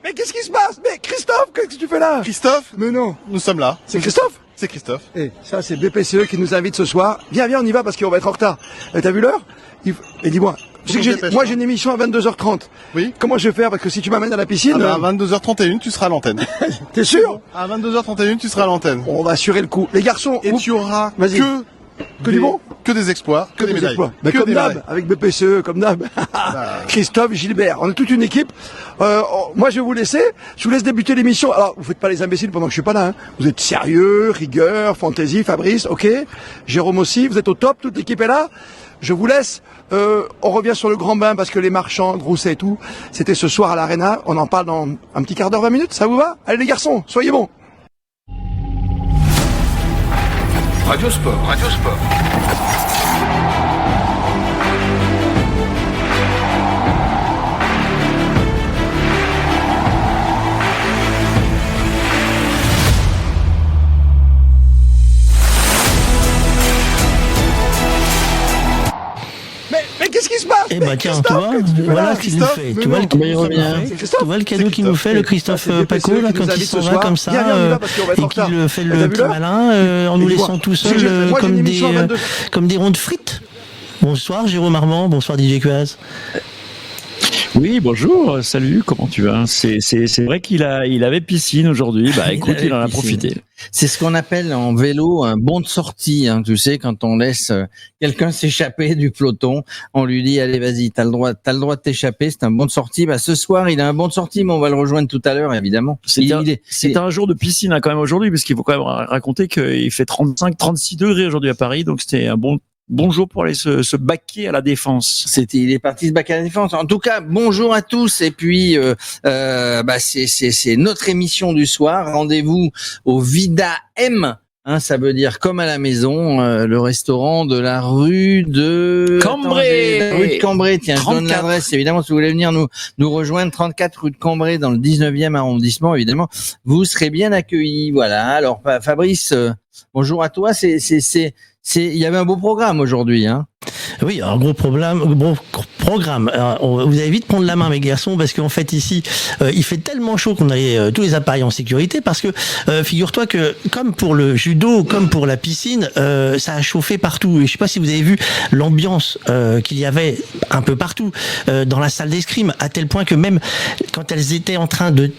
Mais qu'est-ce qui se passe? Mais Christophe, qu'est-ce que tu fais là? Christophe? Mais non. Nous sommes là. C'est Christophe? C'est Christophe. Eh, ça c'est BPCE qui nous invite ce soir. Viens, on y va parce qu'on va être en retard. T'as vu l'heure? Et dis-moi, moi j'ai une émission à 22h30. Oui. Comment je vais faire? Parce que si tu m'amènes à la piscine... À 22h31, tu seras à l'antenne. T'es sûr? À 22h31, tu seras à l'antenne. On va assurer le coup. Les garçons... Et tu auras que du bon? Que des exploits, que des médailles. Exploits. Bah, comme d'hab, avec BPCE, comme d'hab. Christophe, Gilbert, on est toute une équipe. Moi, je vais vous laisser. Je vous laisse débuter l'émission. Alors, vous faites pas les imbéciles pendant que je suis pas là. Hein. Vous êtes sérieux, rigueur, fantaisie, Fabrice, ok. Jérôme aussi, vous êtes au top, toute l'équipe est là. Je vous laisse. On revient sur le grand bain parce que les marchands, Grousset et tout, c'était ce soir à l'Arena. On en parle dans un petit quart d'heure, 20 minutes. Ça vous va? Allez les garçons, soyez bons. Radio Sport. Mais qu'est-ce qui se passe? Eh ben tiens, tu vois, voilà ce qu'il nous fait. Tu vois le cadeau qu'il nous fait, le Christophe Paco, là, quand il s'en va comme ça, et qu'il fait le petit malin, en nous laissant tout seuls comme des ronds de frites. Bonsoir Jérôme Armand, bonsoir DJ Quaz. Oui, bonjour, salut, comment tu vas? C'est vrai qu'il avait piscine aujourd'hui. Bah écoute, il en a profité. C'est ce qu'on appelle en vélo un bond de sortie, hein, tu sais, quand on laisse quelqu'un s'échapper du peloton, on lui dit allez vas-y, t'as le droit de t'échapper, c'est un bond de sortie. Bah ce soir, il a un bond de sortie, mais on va le rejoindre tout à l'heure évidemment. C'est un jour de piscine hein, quand même aujourd'hui, parce qu'il faut quand même raconter qu'il fait 35-36 degrés aujourd'hui à Paris, donc c'était un bonjour pour aller se baquer à la Défense. Il est parti se baquer à la Défense. En tout cas, bonjour à tous. Et puis, c'est notre émission du soir. Rendez-vous au Vida M. Hein, ça veut dire comme à la maison, le restaurant de la rue de Cambrai. Rue de Cambrai. Tiens, 34. Je donne l'adresse. Évidemment, si vous voulez venir nous rejoindre, 34 rue de Cambrai dans le 19e arrondissement, évidemment, vous serez bien accueillis. Voilà. Alors, Fabrice, bonjour à toi. Il y avait un beau programme aujourd'hui, hein. Oui, un gros programme. Alors, vous allez vite prendre la main, mes garçons, parce qu'en fait ici, il fait tellement chaud qu'on a tous les appareils en sécurité, parce que figure-toi que comme pour le judo, comme pour la piscine, ça a chauffé partout. Et je sais pas si vous avez vu l'ambiance qu'il y avait un peu partout dans la salle d'escrime, à tel point que même quand elles étaient en train de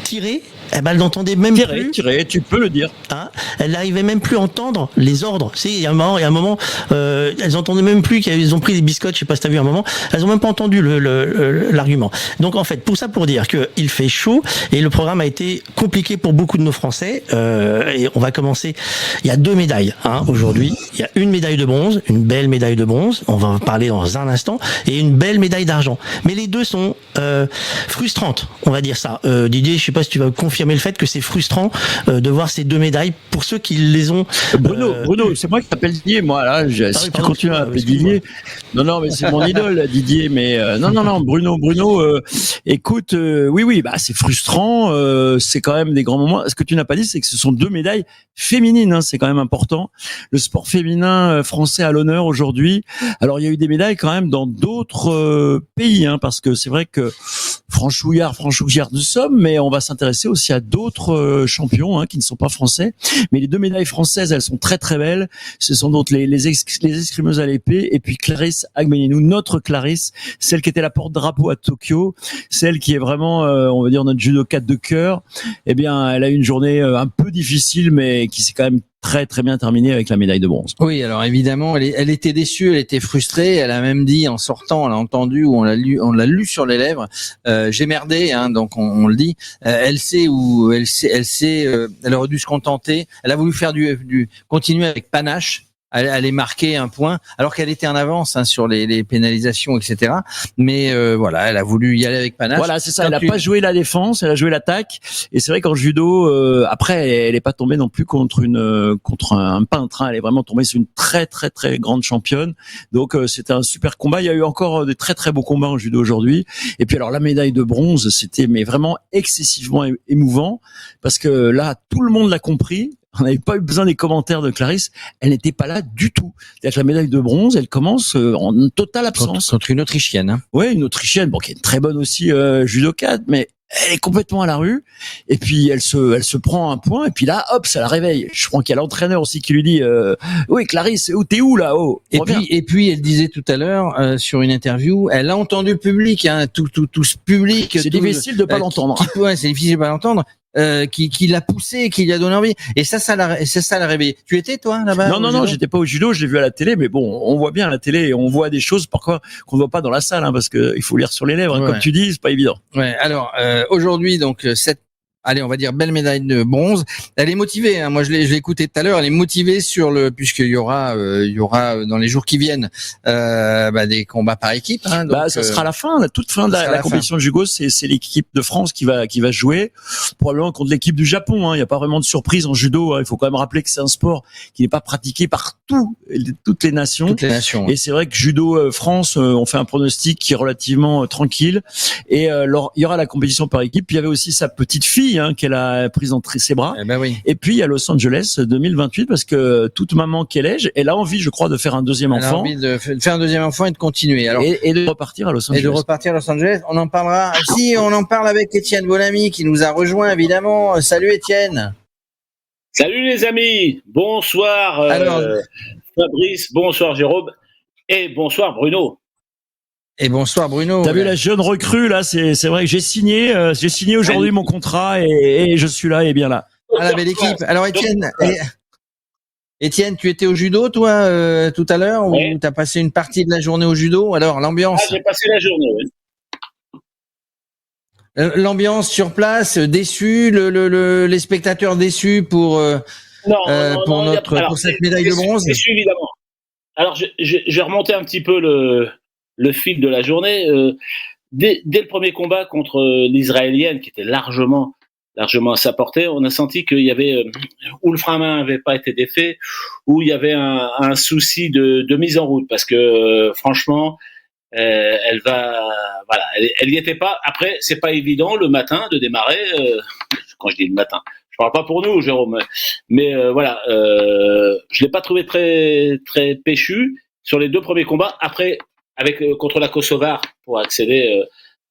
tirer, eh ben, elle n'entendait même plus. Tirer, tu peux le dire. Hein, elle n'arrivait même plus à entendre les ordres. Il y a un moment, elles entendaient même plus qu'elles ont pris des biscottes. Je sais pas si t'as vu un moment. Elles ont même pas entendu l'argument. Donc en fait, pour dire que il fait chaud et le programme a été compliqué pour beaucoup de nos Français. Et on va commencer. Il y a 2 médailles aujourd'hui. Il y a une médaille de bronze, une belle médaille de bronze. On va en parler dans un instant, et une belle médaille d'argent. Mais les deux sont frustrantes, on va dire ça. Didier, je sais pas si tu vas confirmer le fait que c'est frustrant de voir ces 2 médailles pour ceux qui les ont. Bruno, c'est moi qui t'appelle Didier, moi là. Si tu continues à appeler Didier, non, mais c'est mon idole, Didier. Mais non, Bruno. Écoute, oui, bah c'est frustrant. C'est quand même des grands moments. Ce que tu n'as pas dit, c'est que ce sont 2 médailles féminines. Hein, c'est quand même important. Le sport féminin français à l'honneur aujourd'hui. Alors il y a eu des médailles quand même dans d'autres pays, hein, parce que c'est vrai que franchouillard nous sommes, mais on va s'intéresser aussi à d'autres champions qui ne sont pas français. Mais les 2 médailles françaises, elles sont très très belles. Ce sont donc les escrimeuses à l'épée, et puis Clarisse Agbenienou, notre Clarisse, celle qui était la porte-drapeau à Tokyo, celle qui est vraiment, on va dire, notre judokate de cœur. Eh bien, elle a eu une journée un peu difficile, mais qui s'est quand même très très bien terminée avec la médaille de bronze. Oui, alors évidemment, elle était déçue, elle était frustrée. Elle a même dit en sortant, on l'a entendu ou on l'a lu sur les lèvres. J'ai merdé, hein, donc on le dit. Elle aurait dû se contenter. Elle a voulu faire continuer avec panache. Elle est marquée un point, alors qu'elle était en avance sur les pénalisations, etc. Mais voilà, elle a voulu y aller avec panache. Voilà, c'est ça. Elle a pas joué la défense, elle a joué l'attaque. Et c'est vrai qu'en judo, après, elle est pas tombée non plus contre un peintre. Hein. Elle est vraiment tombée sur une très très très grande championne. Donc c'était un super combat. Il y a eu encore des très très beaux combats en judo aujourd'hui. Et puis alors la médaille de bronze, c'était mais vraiment excessivement émouvant, parce que là tout le monde l'a compris. On n'avait pas eu besoin des commentaires de Clarisse. Elle n'était pas là du tout. C'est-à-dire que la médaille de bronze, elle commence en totale absence. Contre une Autrichienne. Hein. Ouais, une Autrichienne, bon, qui est très bonne aussi judokate, mais elle est complètement à la rue. Et puis elle se prend un point. Et puis là, hop, ça la réveille. Je crois qu'il y a l'entraîneur aussi qui lui dit oui, Clarisse, t'es où là? Oh, et puis elle disait tout à l'heure sur une interview, elle a entendu le public, hein, tout ce public. C'est difficile de pas l'entendre. C'est difficile de pas l'entendre. Qui l'a poussé, qui lui a donné envie. Et ça l'a réveillé. Tu étais toi là-bas? Non, j'étais pas au judo, je l'ai vu à la télé, mais bon, on voit bien à la télé, on voit des choses parfois qu'on ne voit pas dans la salle, hein, parce que il faut lire sur les lèvres, hein, comme tu dis, c'est pas évident. Ouais. Alors aujourd'hui, donc on va dire belle médaille de bronze. Elle est motivée. Hein. Moi, je l'ai écouté tout à l'heure. Elle est motivée puisqu'il y aura dans les jours qui viennent des combats par équipe. Hein, donc, ça sera la fin, la toute fin de la compétition de judo. C'est l'équipe de France qui va jouer probablement contre l'équipe du Japon. Hein. Il n'y a pas vraiment de surprise en judo. Hein. Il faut quand même rappeler que c'est un sport qui n'est pas pratiqué par toutes les nations. Toutes les nations. Et c'est vrai que judo France, on fait un pronostic qui est relativement tranquille. Et il y aura la compétition par équipe. Puis il y avait aussi sa petite fille. Hein, qu'elle a prise entre ses bras. Oui. Et puis à Los Angeles 2028, parce que toute maman qu'elle est, elle a envie, je crois, de faire un deuxième enfant. Elle a envie de faire un deuxième enfant et de continuer. Alors, et de repartir à Los Angeles. On en parlera. Si, on en parle avec Étienne Bonamy qui nous a rejoint évidemment. Salut Étienne. Salut les amis. Bonsoir Fabrice, bonsoir Jérôme et bonsoir Bruno. Et bonsoir Bruno. T'as vu la jeune recrue là, c'est vrai que j'ai signé aujourd'hui mon contrat et je suis là et bien là. Ah, la belle équipe. Alors Étienne, tu étais au judo toi tout à l'heure ou t'as passé une partie de la journée au judo? Alors l'ambiance. J'ai passé la journée. Oui. L'ambiance sur place, déçu, les spectateurs déçus pour cette médaille de bronze. Déçu évidemment. Alors j'ai remonté un petit peu le fil de la journée. Dès le premier combat contre l'Israélienne, qui était largement à sa portée, on a senti qu'il y avait où le frein à main n'avait pas été défait, où il y avait un souci de mise en route, parce que franchement, elle y était pas. Après, c'est pas évident le matin de démarrer. Quand je dis le matin, je parle pas pour nous, Jérôme, mais je l'ai pas trouvé très très péchu sur les deux premiers combats. Après, contre la Kosovare pour accéder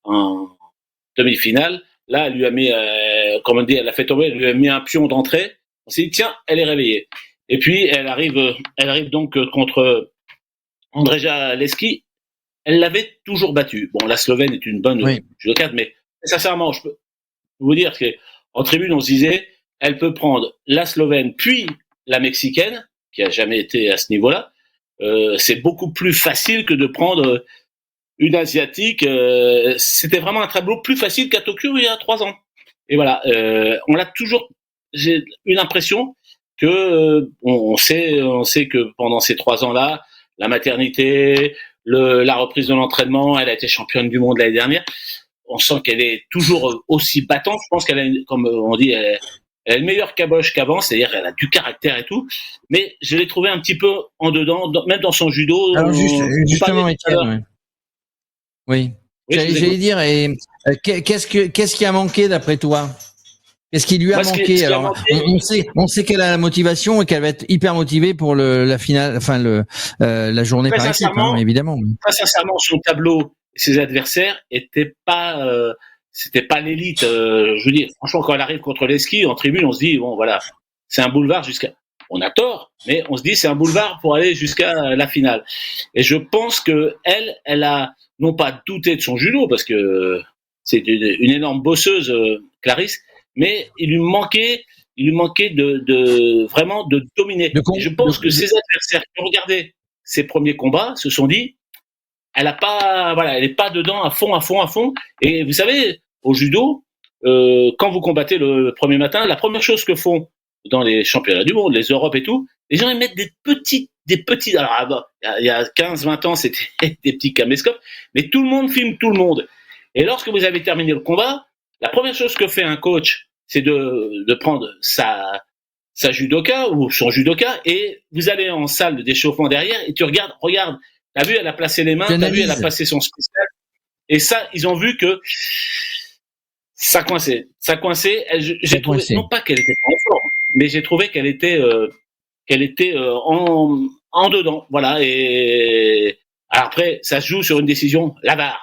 en demi-finale, là, elle lui a mis, elle a fait tomber, elle lui a mis un pion d'entrée. On s'est dit, tiens, elle est réveillée. Et puis, elle arrive donc contre Andreja Leski. Elle l'avait toujours battue. Bon, la Slovène est une bonne judokate, mais sincèrement, je peux vous dire qu'en tribune, on se disait, elle peut prendre la Slovène, puis la Mexicaine, qui a jamais été à ce niveau-là. C'est beaucoup plus facile que de prendre une asiatique. C'était vraiment un tableau plus facile qu'à Tokyo il y a 3 ans. Et voilà, j'ai une impression que on sait que pendant ces 3 ans-là, la maternité, la reprise de l'entraînement, elle a été championne du monde l'année dernière. On sent qu'elle est toujours aussi battante. Je pense qu'elle a, comme on dit, elle a une meilleure caboche qu'avant, c'est-à-dire elle a du caractère et tout, mais je l'ai trouvé un petit peu en dedans, même dans son judo. Alors justement, Étienne, oui. J'allais dire, qu'est-ce qui a manqué d'après toi? Qu'est-ce qui lui a manqué? Alors, on sait qu'elle a la motivation et qu'elle va être hyper motivée pour la finale, enfin la journée par équipe, hein, évidemment. Très sincèrement, son tableau, ses adversaires c'était pas l'élite. Je veux dire, franchement, quand elle arrive contre Leski en tribune, on se dit bon, voilà, c'est un boulevard on a tort, mais on se dit c'est un boulevard pour aller jusqu'à la finale. Et je pense que elle a non pas douté de son judo parce que c'est une énorme bosseuse, Clarisse, mais il lui manquait de vraiment de dominer. Et je pense que ses adversaires qui ont regardé ses premiers combats se sont dit, elle est pas dedans à fond. Et vous savez, au judo, quand vous combattez le premier matin, la première chose que font dans les championnats du monde, les Europes et tout, les gens ils mettent des petits, alors il y a 15-20 ans, c'était des petits caméscopes, mais tout le monde filme tout le monde. Et lorsque vous avez terminé le combat, la première chose que fait un coach, c'est de prendre sa judoka ou son judoka et vous allez en salle d'échauffement derrière et tu regarde, t'as vu, elle a placé les mains, t'as vu, elle a placé son spécial. Et ça, ils ont vu que ça coinçait. J'ai trouvé, non pas qu'elle était pas en forme, mais j'ai trouvé qu'elle était en dedans. Voilà. Et alors après, ça se joue sur une décision. La VAR.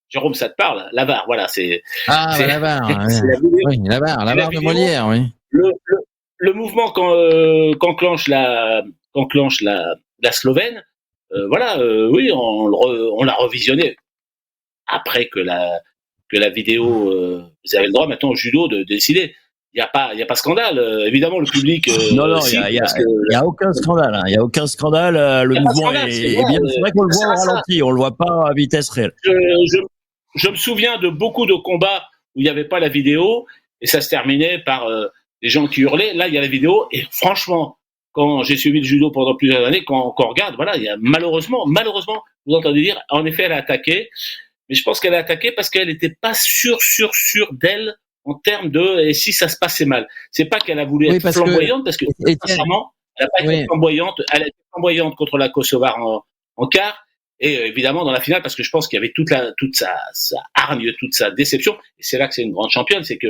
Jérôme, ça te parle? La VAR, voilà, c'est la VAR. c'est la vidéo. Oui, la VAR de vidéo. Molière, oui. Le mouvement qu'enclenche la Slovène, voilà, oui, on l'a revisionné après que la vidéo, vous avez le droit maintenant au judo de décider. Il y a pas scandale. Évidemment, le public. Non, si, il parce que y a aucun scandale. Hein. Il y a aucun scandale. Le y a pas de mouvement scandale, est bien. C'est vrai qu'on le voit au ralenti. On le voit pas à vitesse réelle. je me souviens de beaucoup de combats où il n'y avait pas la vidéo et ça se terminait par des gens qui hurlaient. Là, il y a la vidéo et franchement, quand j'ai suivi le judo pendant plusieurs années, quand on regarde, voilà, il y a malheureusement, vous entendez dire, en effet, elle a attaqué, mais je pense qu'elle a attaqué parce qu'elle n'était pas sûre d'elle en termes de et si ça se passait mal. C'est pas qu'elle a voulu être flamboyante parce que sincèrement, elle n'a pas été flamboyante. Elle a été flamboyante contre la Kosovar en quart. Et évidemment dans la finale, parce que je pense qu'il y avait toute sa hargne, toute sa déception. Et c'est là que c'est une grande championne, c'est que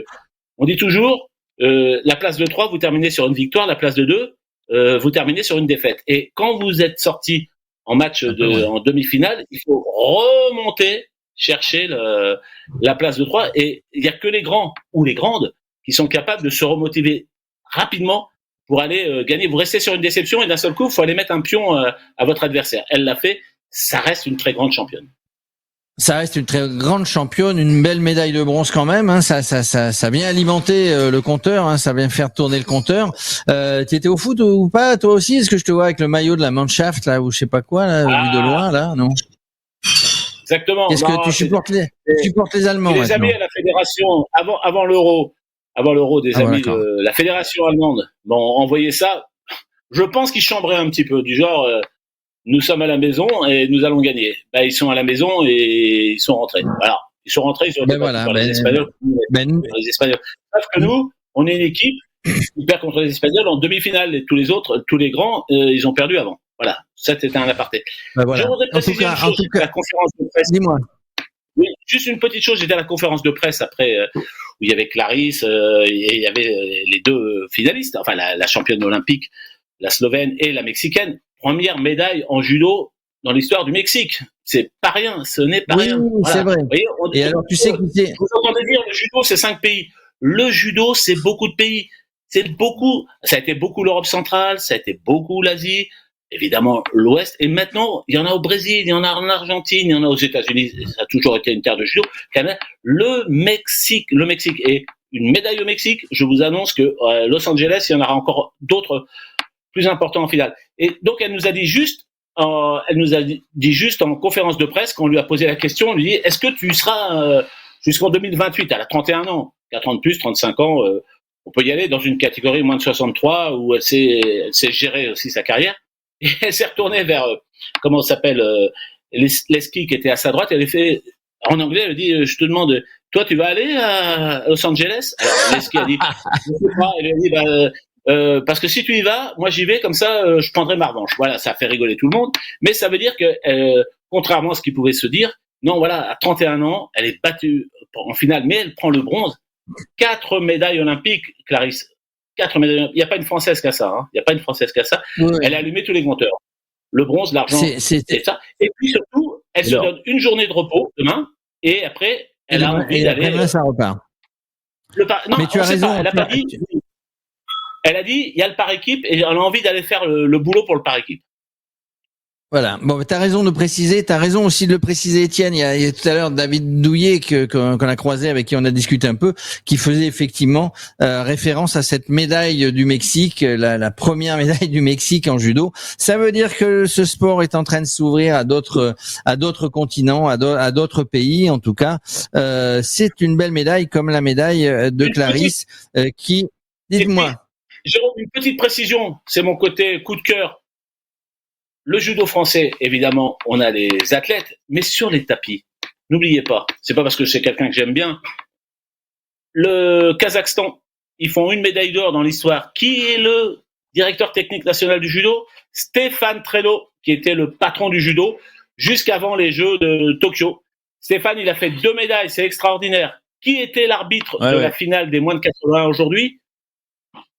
on dit toujours la place de 3, vous terminez sur une victoire, la place de 2, vous terminez sur une défaite. Et quand vous êtes sorti en match en demi-finale, il faut remonter, chercher la place de 3. Et il y a que les grands ou les grandes qui sont capables de se remotiver rapidement pour aller gagner. Vous restez sur une déception et d'un seul coup, il faut aller mettre un pion à votre adversaire. Elle l'a fait. Ça reste une très grande championne. Ça reste une très grande championne, une belle médaille de bronze quand même. Hein. Ça vient alimenter le compteur, hein. Ça vient faire tourner le compteur. Tu étais au foot ou pas toi aussi? Est-ce que je te vois avec le maillot de la Mannschaft là ou je sais pas quoi là, vu de loin là, non? Exactement. Qu'est-ce que tu supportes les Allemands? Les amis à la fédération avant l'Euro des amis de la fédération allemande m'ont envoyé ça. Je pense qu'ils chambraient un petit peu du genre. Nous sommes à la maison et nous allons gagner. Ils sont à la maison et ils sont rentrés. Voilà. Ils sont rentrés, ils ont les Espagnols. Les Espagnols. Sauf que nous, on est une équipe qui perd contre les Espagnols en demi-finale et tous les autres, tous les grands, ils ont perdu avant. Voilà. Ça, c'était un aparté. Voilà. Je voudrais préciser une chose, la conférence de presse. Dis-moi. Oui, juste une petite chose. J'étais à la conférence de presse après, où il y avait Clarisse, et il y avait les deux finalistes, enfin, la championne olympique, la Slovène et la Mexicaine. Première médaille en judo dans l'histoire du Mexique. C'est pas rien, ce n'est pas rien. Voilà. C'est vrai. Voyez, et alors, tu sais qui c'est? Vous entendez dire, le judo, c'est 5 pays. Le judo, c'est beaucoup de pays. C'est beaucoup. Ça a été beaucoup l'Europe centrale, ça a été beaucoup l'Asie, évidemment l'Ouest. Et maintenant, il y en a au Brésil, il y en a en Argentine, il y en a aux États-Unis. Ça a toujours été une terre de judo. Le Mexique. Et une médaille au Mexique, je vous annonce que Los Angeles, il y en aura encore d'autres plus importants en finale. Et donc, elle nous a dit juste en conférence de presse, quand on lui a posé la question, on lui dit, est-ce que tu seras jusqu'en 2028, elle a 31 ans, 4 ans de plus, 35 ans, on peut y aller dans une catégorie moins de 63 où elle sait gérer aussi sa carrière. Et elle s'est retournée vers, comment ça s'appelle, Lesky qui était à sa droite, elle a fait, en anglais, elle dit, je te demande, toi, tu vas aller à Los Angeles? Alors, Lesky a dit, je sais pas, elle lui a dit, parce que si tu y vas, moi j'y vais, comme ça je prendrai ma revanche. Voilà, ça fait rigoler tout le monde, mais ça veut dire que contrairement à ce qui pouvait se dire, non, voilà, à 31 ans, elle est battue en finale, mais elle prend le bronze. 4 médailles olympiques, Clarisse. 4 médailles. Il n'y a pas une Française qu'à ça. Hein. Il n'y a pas une Française qu'à ça. Oui. Elle a allumé tous les compteurs. Le bronze, l'argent, c'est ça. Et puis surtout, elle se donne une journée de repos demain, et après, elle a envie d'aller. Après, ça repart. Non, mais tu as raison. Elle a pas dit. Elle a dit, il y a le par équipe et elle a envie d'aller faire le boulot pour le par équipe. Voilà. Bon, t'as raison de préciser. T'as raison aussi de le préciser, Étienne. Il y a tout à l'heure David Douillet qu'on a croisé, avec qui on a discuté un peu, qui faisait effectivement référence à cette médaille du Mexique, la première médaille du Mexique en judo. Ça veut dire que ce sport est en train de s'ouvrir à d'autres continents, à d'autres pays. En tout cas, c'est une belle médaille, comme la médaille de Clarisse, qui. Dites-moi. Jérôme, une petite précision, c'est mon côté coup de cœur. Le judo français, évidemment, on a les athlètes, mais sur les tapis, n'oubliez pas, c'est pas parce que c'est quelqu'un que j'aime bien. Le Kazakhstan, ils font une médaille d'or dans l'histoire. Qui est le directeur technique national du judo? Stéphane Trello, qui était le patron du judo jusqu'avant les Jeux de Tokyo. Stéphane, il a fait 2 médailles, c'est extraordinaire. Qui était l'arbitre de la finale des moins de 80 aujourd'hui?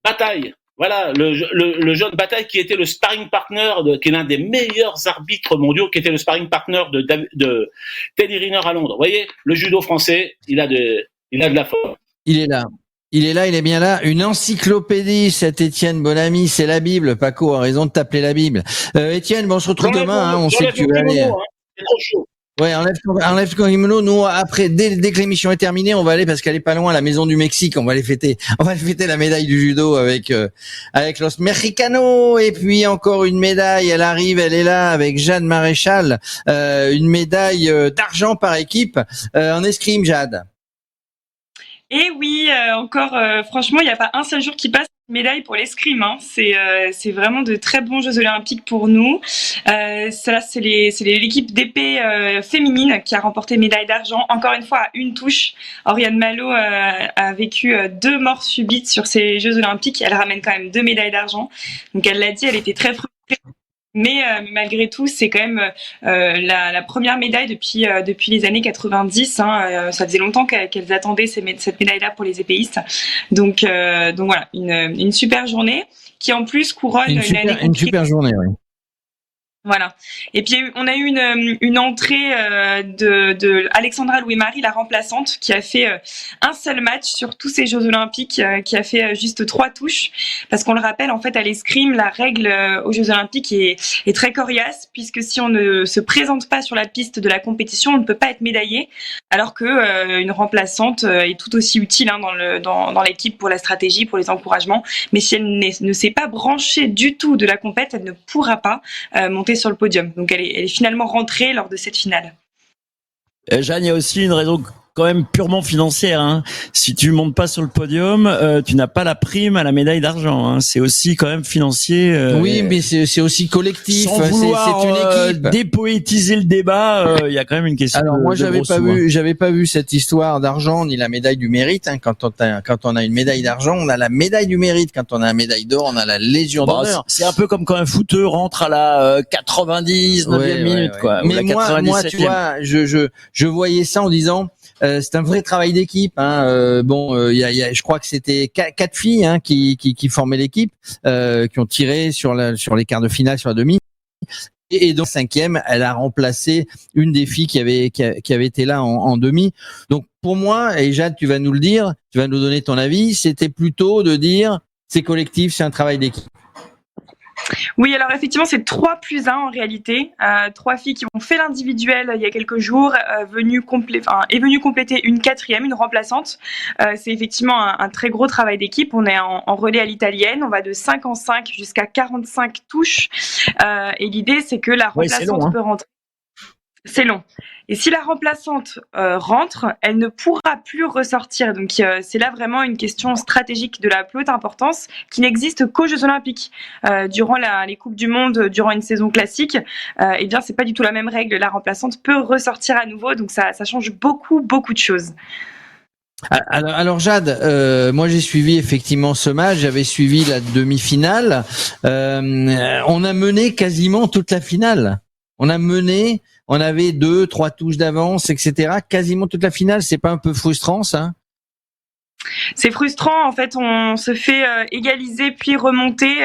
Bataille. Voilà, le jeune Bataille qui était le sparring partner, qui est l'un des meilleurs arbitres mondiaux, qui était le sparring partner de Teddy Riner à Londres. Vous voyez, le judo français, il a de la force. Il est là. Il est bien là. Une encyclopédie, cet Étienne, bon ami, c'est la Bible. Paco a raison de t'appeler la Bible. Étienne, bon, on se retrouve demain, on sait que tu vas aller. C'est trop chaud. Ouais, enlève ton kimono. Nous, après, dès que l'émission est terminée, on va aller, parce qu'elle est pas loin, à la Maison du Mexique. On va aller fêter la médaille du judo avec Los Mexicanos. Et puis, encore une médaille. Elle arrive, elle est là avec Jade Maréchal. Une médaille d'argent par équipe, en escrime, Jade. Et oui, franchement, il n'y a pas un seul jour qui passe sans médaille pour l'escrime. Hein. C'est vraiment de très bons Jeux Olympiques pour nous. Ça, c'est l'équipe d'épée féminine qui a remporté médaille d'argent. Encore une fois, à une touche. Oriane Malo a vécu 2 morts subites sur ces Jeux Olympiques. Elle ramène quand même 2 médailles d'argent. Donc, elle l'a dit, elle était très frustrée. Mais malgré tout, c'est quand même la première médaille depuis les années 90. Hein, ça faisait longtemps qu'elles attendaient cette médaille-là pour les épéistes. Donc voilà, une super journée qui en plus couronne une super journée, oui. Voilà. Et puis on a eu une entrée de Alexandra Louis-Marie, la remplaçante, qui a fait un seul match sur tous ces Jeux Olympiques, qui a fait juste 3 touches, parce qu'on le rappelle, en fait, à l'escrime, la règle aux Jeux Olympiques est très coriace, puisque si on ne se présente pas sur la piste de la compétition, on ne peut pas être médaillé, alors que une remplaçante est tout aussi utile dans l'équipe pour la stratégie, pour les encouragements. Mais si elle ne s'est pas branchée du tout de la compète, elle ne pourra pas monter sur le podium. Donc elle est finalement rentrée lors de cette finale. Jeanne, il y a aussi une raison quand même purement financière. Hein. Si tu montes pas sur le podium, tu n'as pas la prime à la médaille d'argent. Hein. C'est aussi quand même financier. Oui, mais c'est aussi collectif. Sans vouloir c'est une équipe. Dépoétiser le débat, il y a quand même une question. Alors moi, j'avais j'avais pas vu cette histoire d'argent ni la médaille du mérite. Hein. Quand on a une médaille d'argent, on a la médaille du mérite. Quand on a une médaille d'or, on a la Légion d'honneur. C'est un peu comme quand un footeux rentre à la 99e minute, quoi. Mais moi, tu vois, je voyais ça en disant. C'est un vrai travail d'équipe. Hein. Je crois que c'était 4 filles qui formaient l'équipe, qui ont tiré sur les quarts de finale, sur la demi. Et donc 5e, elle a remplacé une des filles qui avait été là en demi. Donc pour moi, et Jade, tu vas nous le dire, tu vas nous donner ton avis. C'était plutôt de dire c'est collectif, c'est un travail d'équipe. Oui, alors effectivement, c'est 3+1 en réalité. 3 filles qui ont fait l'individuel il y a quelques jours, est venue compléter une 4e, une remplaçante. C'est effectivement un très gros travail d'équipe. On est en relais à l'italienne. On va de 5 en 5 jusqu'à 45 touches. Et l'idée, c'est que la remplaçante peut rentrer. C'est long. Et si la remplaçante rentre, elle ne pourra plus ressortir. Donc c'est là vraiment une question stratégique de la plus haute importance qui n'existe qu'aux Jeux Olympiques. Durant les Coupes du Monde, durant une saison classique, eh bien c'est pas du tout la même règle. La remplaçante peut ressortir à nouveau, donc ça change beaucoup de choses. Alors Jade, moi j'ai suivi effectivement ce match, j'avais suivi la demi-finale. On a mené quasiment toute la finale. On avait 2-3 touches d'avance, etc. Quasiment toute la finale. C'est pas un peu frustrant, ça? C'est frustrant, en fait, on se fait égaliser puis remonter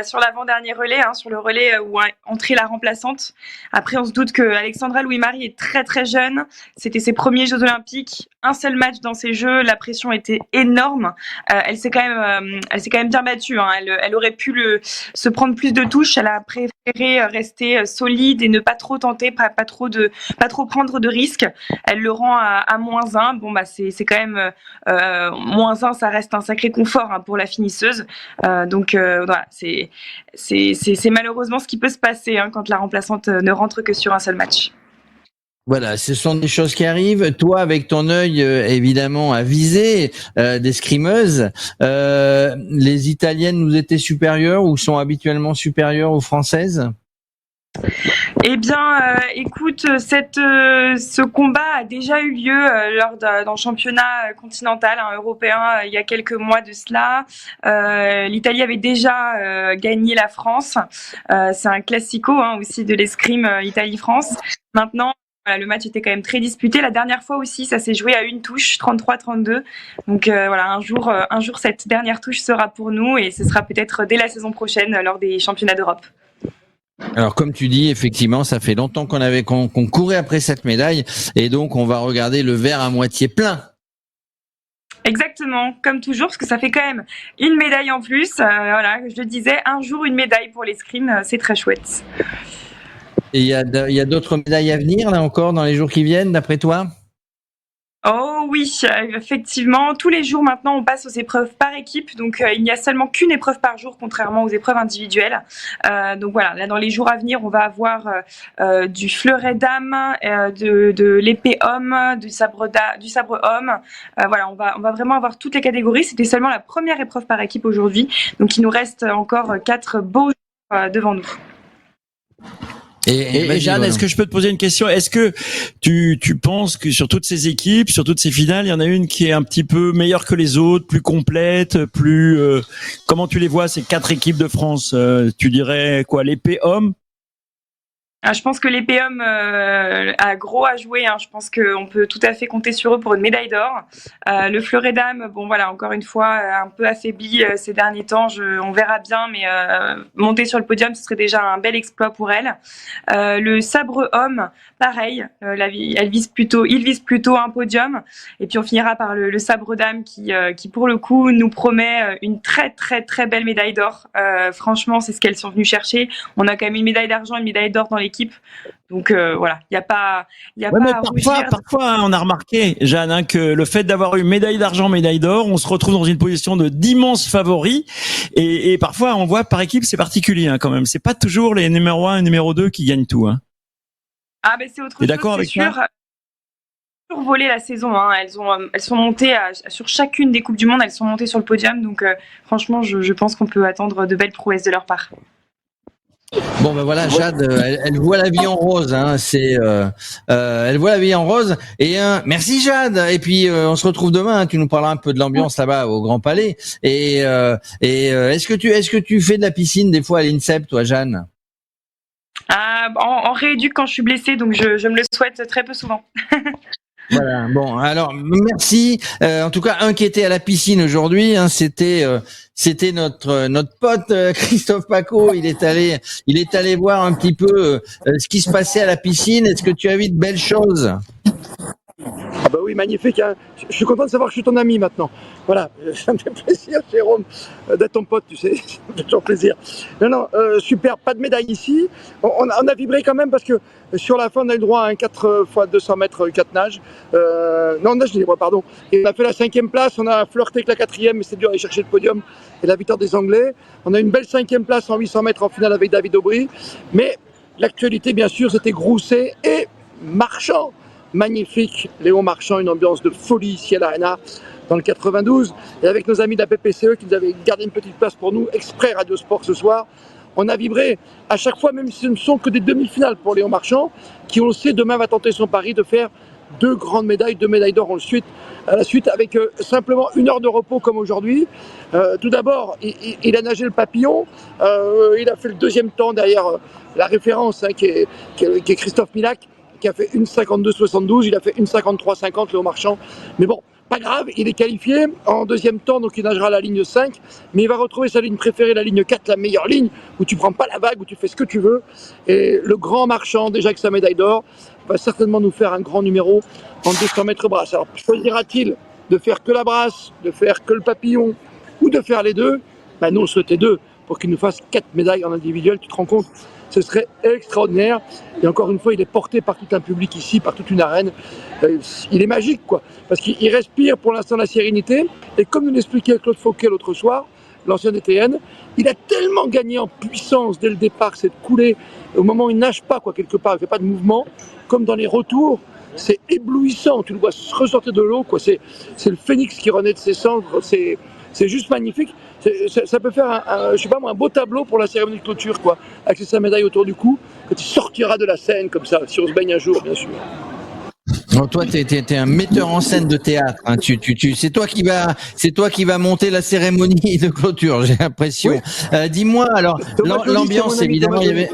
sur l'avant-dernier relais, sur le relais où a entré la remplaçante. Après, on se doute que Alexandra Louis-Marie est très très jeune. C'était ses premiers Jeux Olympiques, un seul match dans ces Jeux. La pression était énorme. Elle s'est quand même bien battue. Hein. Elle aurait pu se prendre plus de touches. Elle a préféré rester solide et ne pas trop tenter, pas trop prendre de risques. Elle le rend à -1. Bon c'est quand même -1, ça reste un sacré confort pour la finisseuse. Donc voilà, c'est malheureusement ce qui peut se passer quand la remplaçante ne rentre que sur un seul match. Voilà, ce sont des choses qui arrivent. Toi, avec ton œil évidemment avisé d'escrimeuse, les Italiennes nous étaient supérieures ou sont habituellement supérieures aux Françaises? Eh bien, écoute, ce combat a déjà eu lieu lors d'un championnat continental européen il y a quelques mois de cela. L'Italie avait déjà gagné la France. C'est un classico aussi de l'escrime Italie-France. Maintenant, Voilà, le match était quand même très disputé. La dernière fois aussi, ça s'est joué à une touche, 33-32. Donc voilà, un jour, cette dernière touche sera pour nous et ce sera peut-être dès la saison prochaine lors des championnats d'Europe. Alors comme tu dis, effectivement, ça fait longtemps qu'on courait après cette médaille et donc on va regarder le verre à moitié plein. Exactement, comme toujours, parce que ça fait quand même une médaille en plus. Voilà, je le disais, un jour une médaille pour l'escrime, c'est très chouette. Et il y a d'autres médailles à venir là encore dans les jours qui viennent, d'après toi ? Oh oui, effectivement, tous les jours maintenant on passe aux épreuves par équipe, donc il n'y a seulement qu'une épreuve par jour contrairement aux épreuves individuelles. Donc voilà, là dans les jours à venir on va avoir du fleuret dame, de l'épée homme, du sabre homme. Voilà, on va vraiment avoir toutes les catégories. C'était seulement la première épreuve par équipe aujourd'hui, donc il nous reste encore 4 beaux jours devant nous. Et Jeanne, est-ce que je peux te poser une question ? Est-ce que tu penses que sur toutes ces équipes, sur toutes ces finales, il y en a une qui est un petit peu meilleure que les autres, plus complète, comment tu les vois ces 4 équipes de France ? Tu dirais quoi, l'épée homme ? Je pense que l'épée homme a gros à jouer. Je pense qu'on peut tout à fait compter sur eux pour une médaille d'or. Le fleuret dame, bon voilà, encore une fois, un peu affaibli ces derniers temps. On verra bien, mais monter sur le podium, ce serait déjà un bel exploit pour elle. Le sabre homme, pareil. Il vise plutôt un podium. Et puis on finira par le sabre dame qui pour le coup nous promet une très très très belle médaille d'or. Franchement, c'est ce qu'elles sont venues chercher. On a quand même une médaille d'argent, une médaille d'or dans l'équipe. Donc voilà, il y a pas à rougir. Parfois, on a remarqué, Jeanne, que le fait d'avoir eu médaille d'argent, médaille d'or, on se retrouve dans une position d'immenses favoris. Et parfois, on voit par équipe, c'est particulier quand même. C'est pas toujours les numéro 1 et numéro 2 qui gagnent tout. Ah ben c'est autre chose. D'accord avec sûr. ça ? Survolé la saison, elles sont montées sur chacune des coupes du monde, elles sont montées sur le podium. Donc franchement, je pense qu'on peut attendre de belles prouesses de leur part. Bon ben voilà, Jade, elle voit la vie en rose, elle voit la vie en rose. Et merci Jade. Et puis on se retrouve demain. Tu nous parleras un peu de l'ambiance là-bas au Grand Palais. Et est-ce que tu fais de la piscine des fois à l'INSEP, toi, Jeanne ? En rééduque quand je suis blessée, donc je me le souhaite très peu souvent. Voilà. Bon, alors merci. En tout cas, un qui était à la piscine aujourd'hui, c'était notre pote Christophe Paco. Il est allé voir un petit peu ce qui se passait à la piscine. Est-ce que tu as vu de belles choses ? Ah bah oui, magnifique. Je suis content de savoir que je suis ton ami maintenant. Voilà, ça me fait plaisir, Jérôme, d'être ton pote, tu sais. Ça me fait toujours plaisir. Non, super, pas de médaille ici. On a vibré quand même parce que sur la fin, on a eu le droit à un 4 x 200 mètres 4 nages. Nage libre, pardon. Et on a fait la 5e place, on a flirté avec la 4e, mais c'est dur d'aller chercher le podium et la victoire des Anglais. On a une belle 5e place en 800 mètres en finale avec David Aubry. Mais l'actualité, bien sûr, c'était Grousset et Marchand. Magnifique, Léon Marchand, une ambiance de folie ici à l'Arena dans le 92. Et avec nos amis de la PPCE qui nous avaient gardé une petite place pour nous, exprès Radio Sport ce soir, on a vibré à chaque fois, même si ce ne sont que des demi-finales pour Léon Marchand, qui on le sait, demain va tenter son pari de faire 2 grandes médailles, 2 médailles d'or à la suite, avec simplement 1 heure de repos comme aujourd'hui. Tout d'abord, il a nagé le papillon, il a fait le 2e temps derrière la référence qui est Christophe Milac, qui a fait 1,52,72, il a fait 1,53,50 Léon Marchand. Mais bon, pas grave, il est qualifié en 2e temps, donc il nagera la ligne 5, mais il va retrouver sa ligne préférée, la ligne 4, la meilleure ligne, où tu prends pas la vague, où tu fais ce que tu veux. Et le grand Marchand, déjà avec sa médaille d'or, va certainement nous faire un grand numéro en 200 mètres brasse. Alors, choisira-t-il de faire que la brasse, de faire que le papillon, ou de faire les deux ? Nous, on souhaitait 2 pour qu'il nous fasse 4 médailles en individuel, tu te rends compte ? Ce serait extraordinaire. Et encore une fois, il est porté par tout un public ici, par toute une arène. Il est magique, quoi. Parce qu'il respire pour l'instant la sérénité. Et comme nous l'expliquait Claude Fauquet l'autre soir, l'ancien DTN, il a tellement gagné en puissance dès le départ, cette coulée, au moment où il nage pas, quoi, quelque part, il fait pas de mouvement, comme dans les retours, c'est éblouissant. Tu le vois ressortir de l'eau, quoi. C'est le phénix qui renaît de ses cendres. C'est juste magnifique. Ça peut faire un beau tableau pour la cérémonie de clôture, quoi, avec sa médaille autour du cou, quand il sortira de la scène comme ça, si on se baigne un jour, bien sûr. Bon, toi, t'es un metteur en scène de théâtre. C'est toi qui va monter la cérémonie de clôture, j'ai l'impression. Oui. Dis-moi, alors, l'ambiance, évidemment, il y avait.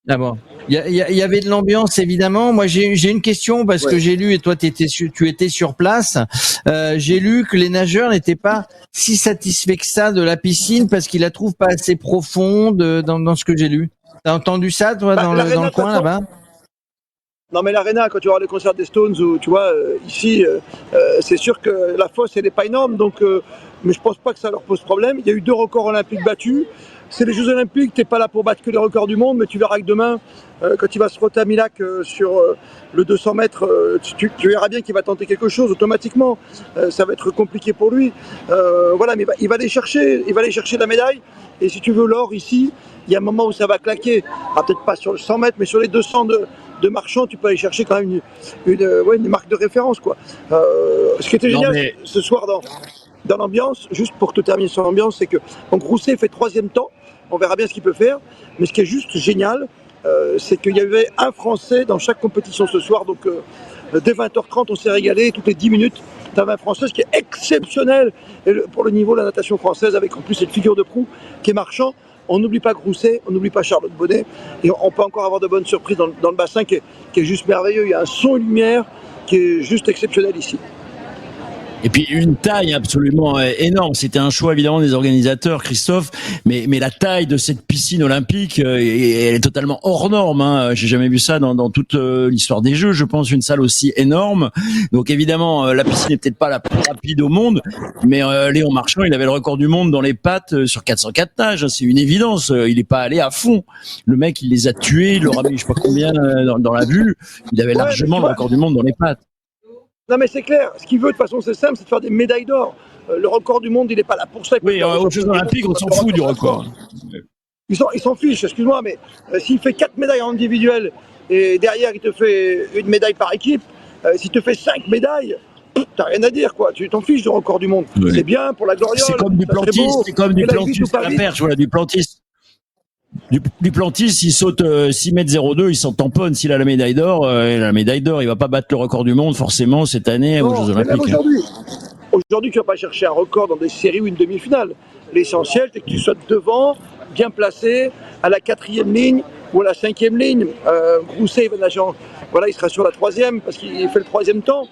Ah bon. Il y avait de l'ambiance évidemment. Moi j'ai une question parce que j'ai lu et toi tu étais sur place. J'ai lu que les nageurs n'étaient pas si satisfaits que ça de la piscine parce qu'ils la trouvent pas assez profonde dans ce que j'ai lu. T'as entendu ça toi dans le coin là-bas? Non mais l'Arena, quand tu vas voir les concerts des Stones, ou tu vois, ici, c'est sûr que la fosse, elle n'est pas énorme, donc, mais je pense pas que ça leur pose problème. Il y a eu 2 records olympiques battus. C'est les Jeux Olympiques, t'es pas là pour battre que les records du monde, mais tu verras que demain, quand il va se frotter à Milac sur le 200 mètres, tu verras bien qu'il va tenter quelque chose automatiquement. Ça va être compliqué pour lui. Voilà, mais il va aller chercher la médaille. Et si tu veux l'or ici, il y a un moment où ça va claquer. Ah, peut-être pas sur le 100 mètres, mais sur les 200 de marchand, tu peux aller chercher quand même une marque de référence, quoi. Ce qui était génial ce soir dans l'ambiance, juste pour te terminer sur l'ambiance, c'est que donc Rousset fait 3e temps, on verra bien ce qu'il peut faire, mais ce qui est juste génial, c'est qu'il y avait un Français dans chaque compétition ce soir, donc dès 20h30 on s'est régalé, toutes les 10 minutes, tu avais un Français, ce qui est exceptionnel pour le niveau de la natation française, avec en plus cette figure de proue qui est Marchand. On n'oublie pas Grousset, on n'oublie pas Charlotte Bonnet, et on peut encore avoir de bonnes surprises dans le bassin qui est juste merveilleux. Il y a un son et lumière qui est juste exceptionnel ici. Et puis une taille absolument énorme. C'était un choix évidemment des organisateurs, Christophe, mais la taille de cette piscine olympique, elle est totalement hors norme. Hein. J'ai jamais vu ça dans toute l'histoire des Jeux. Je pense une salle aussi énorme. Donc évidemment, la piscine n'est peut-être pas la plus rapide au monde, mais Léon Marchand, il avait le record du monde dans les pattes sur 404 nages. C'est une évidence. Il n'est pas allé à fond. Le mec, il les a tués. Il leur a mis je sais pas combien dans la vue. Il avait largement le record du monde dans les pattes. Non mais c'est clair, ce qu'il veut de toute façon c'est simple, c'est de faire des médailles d'or. Le record du monde, il n'est pas là pour ça. Oui, aux Jeux Olympiques, on s'en fout du record. Ils s'en fichent, excuse-moi, mais s'il fait 4 médailles en individuel et derrière il te fait une médaille par équipe, s'il te fait 5 médailles, t'as rien à dire, quoi. Tu t'en fiches du record du monde. Oui. C'est bien pour la gloriole. C'est comme du plantiste, c'est comme du plantiste à la perche, voilà, du plantiste. Du plantiste, il saute 6,02 m, il s'en tamponne. S'il a la médaille d'or, il va pas battre le record du monde forcément cette année aux Jeux Olympiques. Aujourd'hui, tu vas pas chercher un record dans des séries ou une demi-finale. L'essentiel, c'est que tu sois devant, bien placé, à la 4e ligne ou à la 5e ligne. Grousset, il va nager, voilà, il sera sur la 3e parce qu'il fait le 3e temps.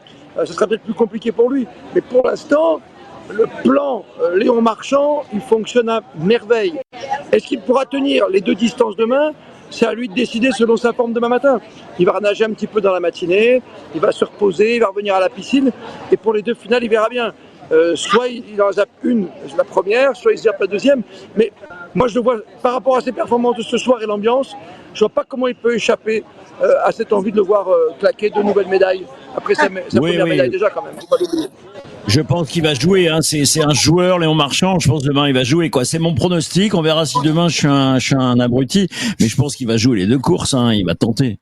Ce sera peut-être plus compliqué pour lui, mais pour l'instant, le plan Léon Marchand, il fonctionne à merveille. Est-ce qu'il pourra tenir les 2 distances demain? C'est à lui de décider selon sa forme demain matin. Il va nager un petit peu dans la matinée, il va se reposer, il va revenir à la piscine, et pour les 2 finales, il verra bien. Soit il en zappe une, la première, soit il zappe la deuxième, mais moi je le vois, par rapport à ses performances de ce soir et l'ambiance, je vois pas comment il peut échapper à cette envie de le voir claquer 2 nouvelles médailles, après sa première médaille déjà quand même, faut pas l'oublier. Je pense qu'il va jouer, hein. C'est un joueur, Léon Marchand. Je pense demain il va jouer, quoi. C'est mon pronostic. On verra si demain je suis un abruti, mais je pense qu'il va jouer les 2 courses. Hein. Il va tenter.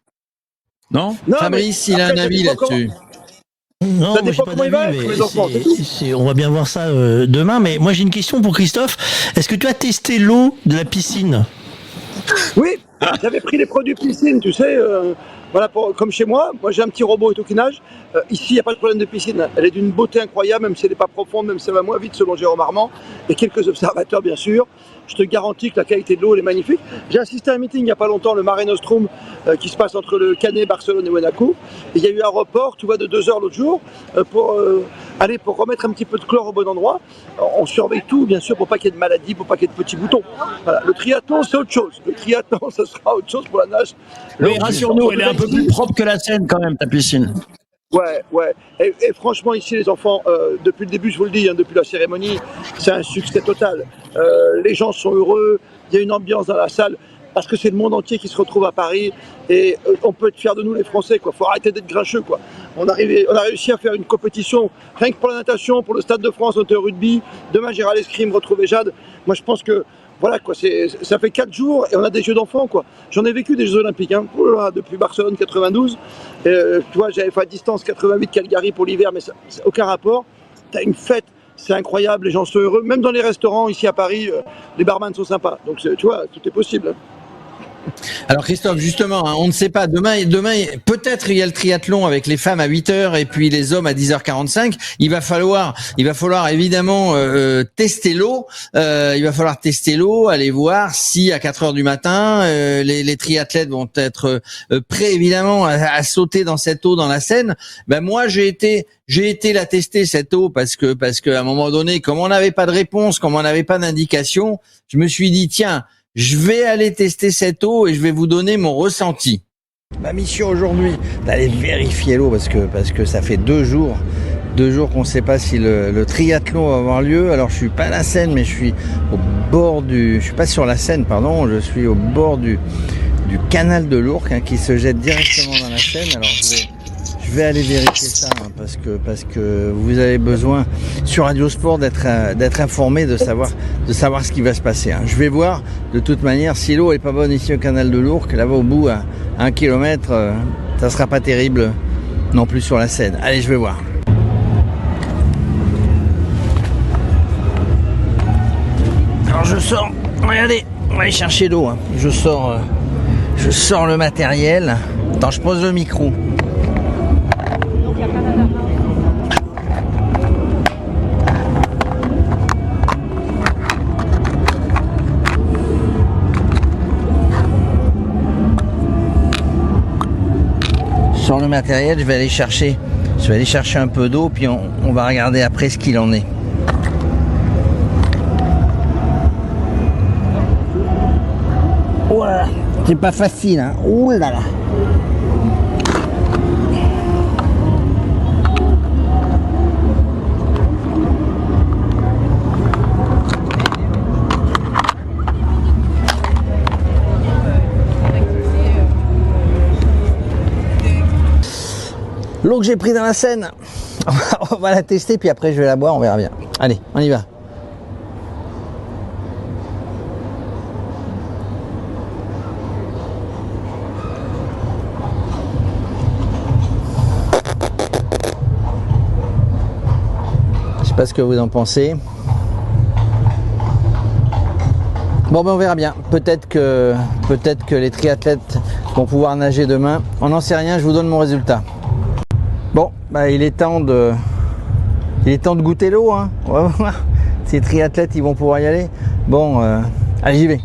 Non Fabrice, il a un avis là-dessus. Non, moi j'ai pas d'avis, on va bien voir ça demain. Mais moi j'ai une question pour Christophe. Est-ce que tu as testé l'eau de la piscine? Oui, j'avais pris les produits piscine, tu sais. Voilà, comme chez moi j'ai un petit robot et tout qui nage. Ici, il n'y a pas de problème de piscine. Elle est d'une beauté incroyable, même si elle n'est pas profonde, même si elle va moins vite selon Jérôme Armand. Et quelques observateurs, bien sûr. Je te garantis que la qualité de l'eau, elle est magnifique. J'ai assisté à un meeting il n'y a pas longtemps, le Mare Nostrum, qui se passe entre le Canet, Barcelone et Monaco. Et il y a eu un report, tu vois, de 2 heures l'autre jour, pour remettre un petit peu de chlore au bon endroit. On surveille tout, bien sûr, pour pas qu'il y ait de maladies, pour pas qu'il y ait de petits boutons. Voilà. Le triathlon, c'est autre chose. Le triathlon, ça sera autre chose pour la nage. Oui, rassure-nous, elle est un peu plus propre que la Seine, quand même, ta piscine. Ouais. Et franchement, ici, les enfants, depuis le début, je vous le dis, hein, depuis la cérémonie, c'est un succès total. Les gens sont heureux, il y a une ambiance dans la salle, parce que c'est le monde entier qui se retrouve à Paris, et on peut être fiers de nous, les Français, quoi. Faut arrêter d'être grincheux, quoi. On a réussi à faire une compétition, rien que pour la natation, pour le Stade de France, on était au rugby. Demain, j'irai à l'escrime, retrouver Jade. Moi, je pense que voilà, quoi, ça fait 4 jours et on a des Jeux d'enfants, quoi. J'en ai vécu des Jeux Olympiques, hein, depuis Barcelone 92. Tu vois, j'avais fait à distance 88 Calgary pour l'hiver, mais ça aucun rapport. T'as une fête, c'est incroyable, les gens sont heureux. Même dans les restaurants ici à Paris, les barman sont sympas. Donc tu vois, tout est possible. Hein. Alors Christophe, justement, hein, on ne sait pas. Demain, peut-être il y a le triathlon avec les femmes à 8h et puis les hommes à 10h45. Il va falloir évidemment tester l'eau. Il va falloir tester l'eau, aller voir si à 4h du matin, les triathlètes vont être prêts évidemment à sauter dans cette eau dans la Seine. Ben moi, j'ai été la tester cette eau parce que à un moment donné, comme on n'avait pas de réponse, comme on n'avait pas d'indication, je me suis dit tiens. Je vais aller tester cette eau et je vais vous donner mon ressenti. Ma mission aujourd'hui, d'aller vérifier l'eau parce que ça fait 2 jours qu'on ne sait pas si le triathlon va avoir lieu. Alors je suis pas à la Seine, mais je suis je suis pas sur la Seine, pardon, je suis au bord du canal de l'Ourcq qui se jette directement dans la Seine. Alors je vais aller vérifier ça parce que vous avez besoin sur Radio Sport d'être informé, de savoir ce qui va se passer. Je vais voir de toute manière si l'eau est pas bonne ici au canal de l'Ourcq, là-bas au bout à 1 kilomètre, ça sera pas terrible non plus sur la Seine. Allez, je vais voir. Alors je sors. Regardez, on va aller chercher l'eau. Je sors le matériel. Attends, je pose le micro. Sur le matériel, je vais aller chercher un peu d'eau, puis on va regarder après ce qu'il en est. Oh là là, c'est pas facile, hein. Oh là là. L'eau que j'ai pris dans la Seine, on va la tester, puis après je vais la boire, on verra bien. Allez, on y va. Je sais pas ce que vous en pensez. Bon ben on verra bien. Peut-être que les triathlètes vont pouvoir nager demain. On n'en sait rien, je vous donne mon résultat. Bon, bah il est temps de goûter l'eau, hein. On va voir. Ces triathlètes, ils vont pouvoir y aller. Bon, allez, j'y vais.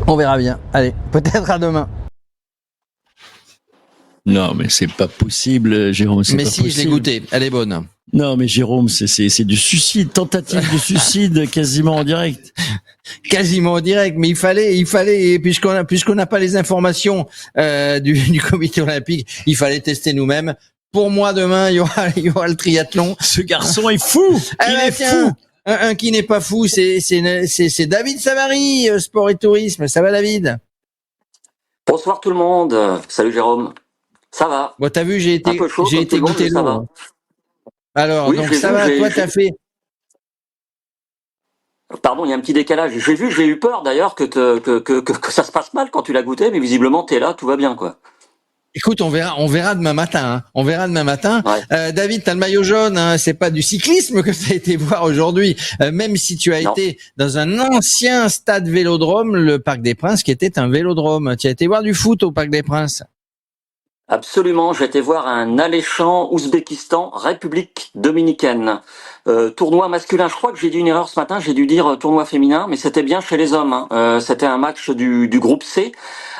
On verra bien. Allez, peut-être à demain. Non, mais c'est pas possible, Jérôme. Mais si, je l'ai goûté. Elle est bonne. Non, mais Jérôme, c'est du suicide, tentative de suicide quasiment en direct. Quasiment en direct, mais il fallait, puisqu'on n'a pas les informations du comité olympique, il fallait tester nous-mêmes. Pour moi, demain, il y aura le triathlon. Ce garçon est fou. Il est fou. Un qui n'est pas fou, c'est David Savary, Sport et Tourisme. Ça va, David? Bonsoir tout le monde. Salut Jérôme. Ça va. Bon, t'as vu, j'ai été goûter l'eau. Hein. Alors, oui, donc ça va, toi, t'as fait. Pardon, il y a un petit décalage. J'ai eu peur d'ailleurs que ça se passe mal quand tu l'as goûté, mais visiblement t'es là, tout va bien, quoi. Écoute, on verra demain matin. Hein. On verra demain matin. Ouais. David, t'as le maillot jaune. Hein. C'est pas du cyclisme que t'as été voir aujourd'hui, même si tu as été dans un ancien stade Vélodrome, le Parc des Princes, qui était un vélodrome. Tu as été voir du foot au Parc des Princes. Absolument, j'ai été voir un alléchant Ouzbékistan, République dominicaine. Tournoi masculin, je crois que j'ai dit une erreur ce matin, j'ai dû dire tournoi féminin, mais c'était bien chez les hommes. Hein. C'était un match du groupe C,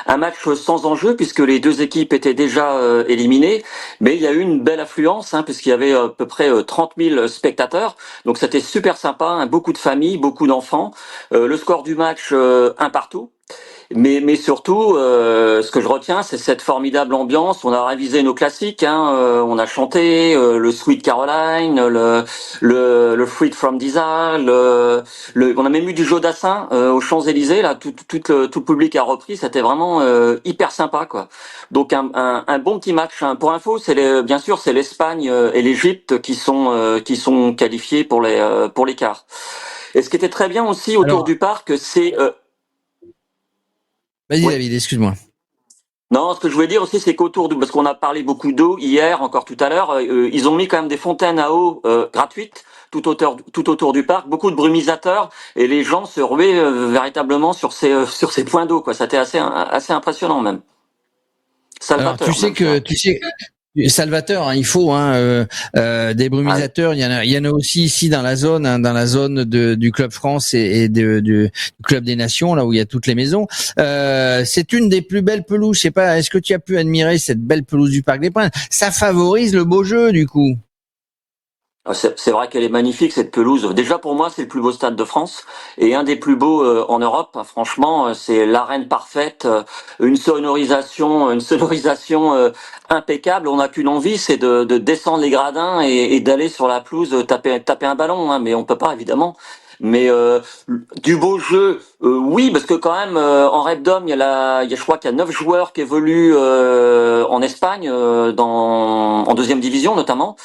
un match sans enjeu puisque les deux équipes étaient déjà éliminées, mais il y a eu une belle affluence hein, puisqu'il y avait à peu près 30 000 spectateurs, donc c'était super sympa, hein, beaucoup de familles, beaucoup d'enfants. Le score du match 1-1. Mais surtout, ce que je retiens, c'est cette formidable ambiance. On a révisé nos classiques, hein, on a chanté le Sweet Caroline, le Freed from Desire, on a même eu du Jodassin aux Champs-Élysées. Là, tout le public a repris. C'était vraiment hyper sympa, quoi. Donc un bon petit match. Hein. Pour info, bien sûr, c'est l'Espagne et l'Égypte qui sont qualifiés pour les quarts. Et ce qui était très bien aussi autour du parc, c'est Vas-y, ouais. David, excuse-moi. Non, ce que je voulais dire aussi, c'est parce qu'on a parlé beaucoup d'eau hier, encore tout à l'heure, ils ont mis quand même des fontaines à eau gratuites tout autour du parc, beaucoup de brumisateurs, et les gens se ruaient véritablement sur ces points d'eau, quoi. C'était assez impressionnant même. Salvateur. Alors, tu sais, Salvateur, hein, il faut des brumisateurs. Il y en a aussi ici dans la zone du Club France et du Club des Nations, là où il y a toutes les maisons. C'est une des plus belles pelouses. Je sais pas, est-ce que tu as pu admirer cette belle pelouse du Parc des Princes? Ça favorise le beau jeu, du coup. C'est vrai qu'elle est magnifique, cette pelouse. Déjà pour moi, c'est le plus beau stade de France et un des plus beaux en Europe. Franchement, c'est l'arène parfaite, une sonorisation impeccable. On n'a qu'une envie, c'est de descendre les gradins et d'aller sur la pelouse taper un ballon, hein, mais on peut pas évidemment. Mais du beau jeu, oui, parce que quand même en Repdom, je crois qu'il y a 9 joueurs qui évoluent en Espagne, en deuxième division notamment.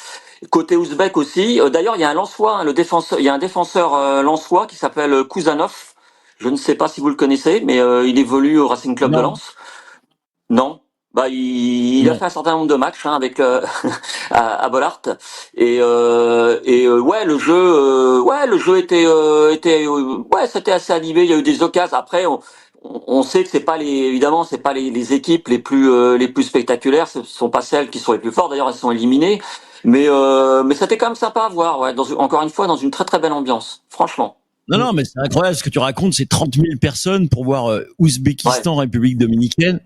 Côté ouzbek aussi. D'ailleurs, il y a un Lensois, il y a un défenseur lensois qui s'appelle Kouzanov. Je ne sais pas si vous le connaissez, mais il évolue au Racing Club de Lens. Non. Bah, il a fait un certain nombre de matchs avec à Bollaert et ouais, le jeu était c'était assez animé. Il y a eu des occasions. Après, on sait que c'est pas les équipes les plus spectaculaires. Ce sont pas celles qui sont les plus fortes. D'ailleurs, elles sont éliminées. Mais c'était quand même sympa à voir, ouais, encore une fois, dans une très très belle ambiance, franchement. Non, mais c'est incroyable ce que tu racontes, c'est 30 000 personnes pour voir Ouzbékistan, République dominicaine.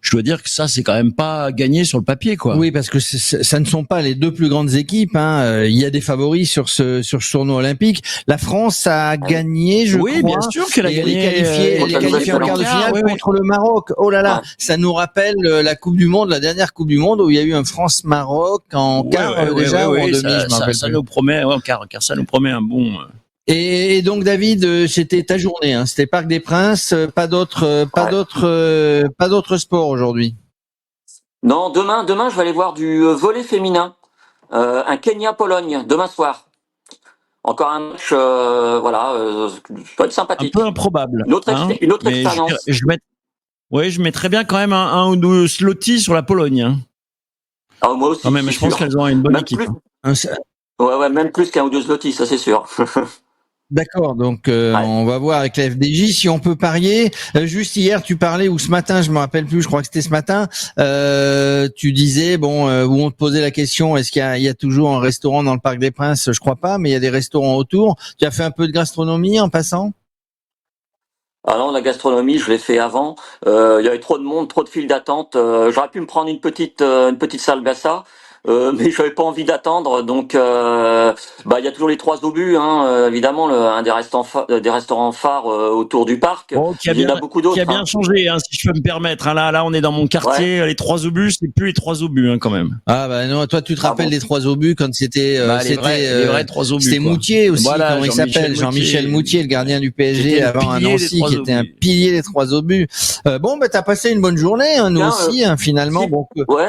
Je dois dire que ça, c'est quand même pas gagné sur le papier, quoi. Oui, parce que ça ne sont pas les deux plus grandes équipes, hein. Il y a des favoris sur ce tournoi olympique. La France a gagné, je crois. Oui, bien sûr qu'elle a gagné. Elle est qualifiée en quart de finale contre le Maroc. Oh là là, ça nous rappelle la Coupe du Monde, la dernière Coupe du Monde où il y a eu un France-Maroc en quart déjà ou en demi, je m'en rappelle. Ça nous promet, car ça nous promet un bon. Et donc David, c'était ta journée, hein. C'était Parc des Princes, pas d'autres sports aujourd'hui. Non, demain je vais aller voir du volley féminin, un Kenya-Pologne demain soir. Encore un match, ça va être sympathique. Un peu improbable. Une autre expérience. Je mettrais bien quand même un ou deux slotties sur la Pologne. Hein. Ah, moi aussi. Quand même, je pense qu'elles ont une bonne équipe. Ouais, même plus qu'un ou deux slotties, ça c'est sûr. D'accord, donc on va voir avec la FDJ si on peut parier. Juste hier, tu parlais, ou ce matin, je me rappelle plus, je crois que c'était ce matin, tu disais, où on te posait la question, est-ce qu'il y a toujours un restaurant dans le Parc des Princes? Je crois pas, mais il y a des restaurants autour. Tu as fait un peu de gastronomie en passant? Ah non, la gastronomie, je l'ai fait avant. Il y avait trop de monde, trop de files d'attente. J'aurais pu me prendre une petite salgassa. Mais j'avais pas envie d'attendre, donc il y a toujours les 3 obus, hein, évidemment, un des restaurants phares autour du parc. Il y en a beaucoup d'autres. Qui a bien changé, hein, si je peux me permettre. Hein, là, on est dans mon quartier. Ouais. Les 3 obus, c'est plus les 3 obus, hein, quand même. Ah bah non, toi tu te rappelles des 3 obus quand c'était les vrais 3 obus. C'était Moutier aussi, comment il s'appelle, Jean-Michel Moutier, le gardien du PSG avant à Nancy, qui était un pilier des 3 obus. T'as passé une bonne journée, hein, nous aussi, hein, finalement. Ouais.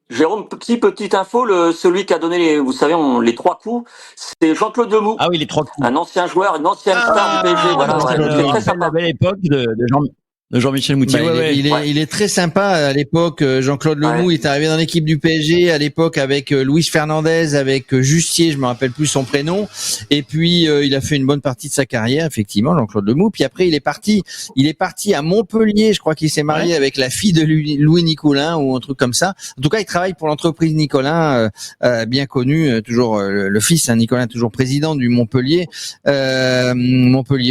Jérôme, petite info, celui qui a donné vous savez, les 3 coups, c'est Jean-Claude Lemoux. Ah oui, les 3 coups. Un ancien joueur, une ancienne star du PSG. Voilà, c'est très sympa. La belle époque de Jean-Michel Moutier. Il est très sympa à l'époque. Jean-Claude Lemoux, il est arrivé dans l'équipe du PSG à l'époque avec Luis Fernandez, avec Justier, je me rappelle plus son prénom. Et puis il a fait une bonne partie de sa carrière, effectivement, Jean-Claude Lemoux. Puis après il est parti à Montpellier. Je crois qu'il s'est marié avec la fille de Louis Nicolin ou un truc comme ça. En tout cas, il travaille pour l'entreprise Nicolin, bien connue, toujours le fils, hein, Nicolin, toujours président du Montpellier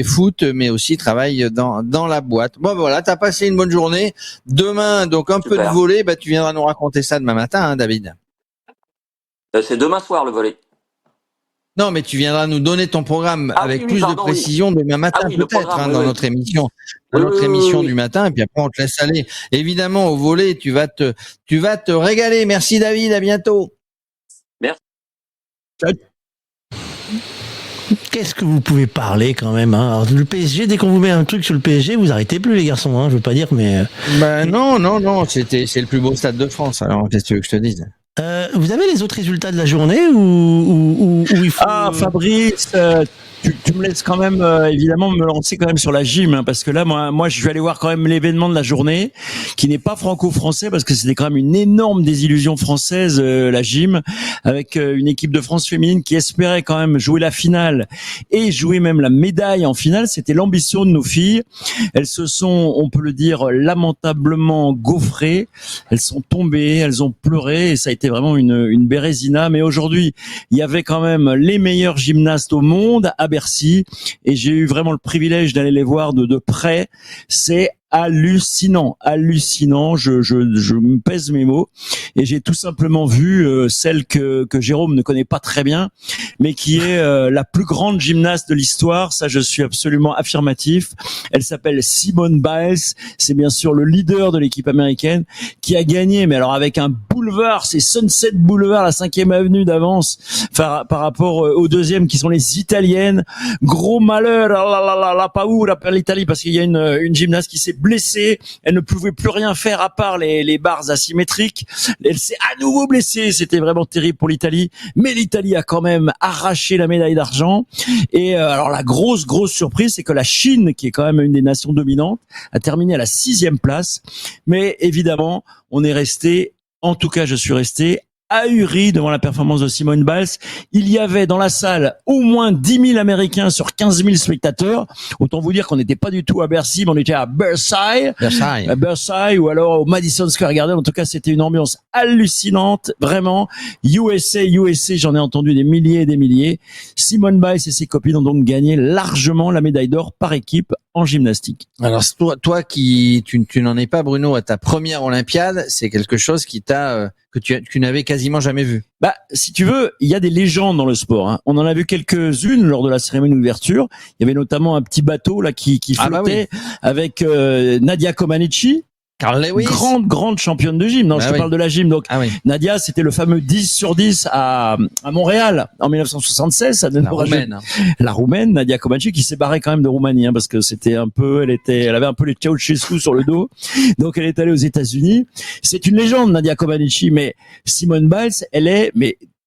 Foot, mais aussi il travaille dans la boîte. Voilà, t'as passé une bonne journée. Demain, donc un peu de volley, tu viendras nous raconter ça demain matin, hein, David. C'est demain soir le volley. Non, mais tu viendras nous donner ton programme avec plus de précision demain matin, peut-être, dans notre émission, émission du matin, et puis après on te laisse aller. Évidemment, au volley, tu vas te régaler. Merci David, à bientôt. Merci. Salut. Qu'est-ce que vous pouvez parler quand même, hein? Alors, le PSG, dès qu'on vous met un truc sur le PSG, vous arrêtez plus les garçons, hein, je veux pas dire, mais... Non, c'est le plus beau stade de France, alors qu'est-ce que tu veux que je te dise? Vous avez les autres résultats de la journée ou il faut... Ah, Fabrice, tu me laisses quand même évidemment me lancer quand même sur la gym, hein, parce que là moi je vais aller voir quand même l'événement de la journée qui n'est pas franco-français, parce que c'était quand même une énorme désillusion française, la gym, avec une équipe de France féminine qui espérait quand même jouer la finale et jouer même la médaille en finale. C'était l'ambition de nos filles. Elles se sont, on peut le dire, lamentablement gaufrées. Elles sont tombées, elles ont pleuré, et ça a été vraiment une bérésina. Mais aujourd'hui, il y avait quand même les meilleurs gymnastes au monde à Bercy, et j'ai eu vraiment le privilège d'aller les voir de près. C'est hallucinant. Je me pèse mes mots, et j'ai tout simplement vu celle que Jérôme ne connaît pas très bien, mais qui est la plus grande gymnaste de l'histoire. Ça, je suis absolument affirmatif. Elle s'appelle Simone Biles. C'est bien sûr le leader de l'équipe américaine qui a gagné, mais alors avec un boulevard, c'est Sunset Boulevard, la 5e avenue d'avance par rapport aux deuxièmes qui sont les Italiennes. Gros malheur, la paura per l'Italie, parce qu'il y a une gymnaste qui s'est blessée. Elle ne pouvait plus rien faire à part les barres asymétriques. Elle s'est à nouveau blessée. C'était vraiment terrible pour l'Italie. Mais l'Italie a quand même arraché la médaille d'argent. Et alors la grosse surprise, c'est que la Chine, qui est quand même une des nations dominantes, a terminé à la 6e place. Mais évidemment, on est resté, en tout cas je suis resté ahuri devant la performance de Simone Biles. Il y avait dans la salle au moins 10 000 Américains sur 15 000 spectateurs. Autant vous dire qu'on n'était pas du tout à Bercy, mais on était à Versailles, ou alors au Madison Square Garden. En tout cas, c'était une ambiance hallucinante, vraiment. USA, j'en ai entendu des milliers et des milliers. Simone Biles et ses copines ont donc gagné largement la médaille d'or par équipe en gymnastique. Alors toi qui tu n'en es pas, Bruno, à ta première Olympiade, c'est quelque chose qui t'a que tu n'avais quasiment jamais vu. Bah, si tu veux, il y a des légendes dans le sport, hein. On en a vu quelques-unes lors de la cérémonie d'ouverture. Il y avait notamment un petit bateau là qui flottait avec Nadia Comaneci. Carl Lewis. Grande championne de gym. Non, je te parle de la gym. Donc, Nadia, c'était le fameux 10 sur 10 à Montréal en 1976. Ça donne la Roumaine, Nadia Comaneci, qui s'est barrée quand même de Roumanie, hein, parce que c'était un peu, elle avait un peu les Ceausescu sur le dos. Donc, elle est allée aux États-Unis. C'est une légende, Nadia Comaneci, mais Simone Biles, elle est,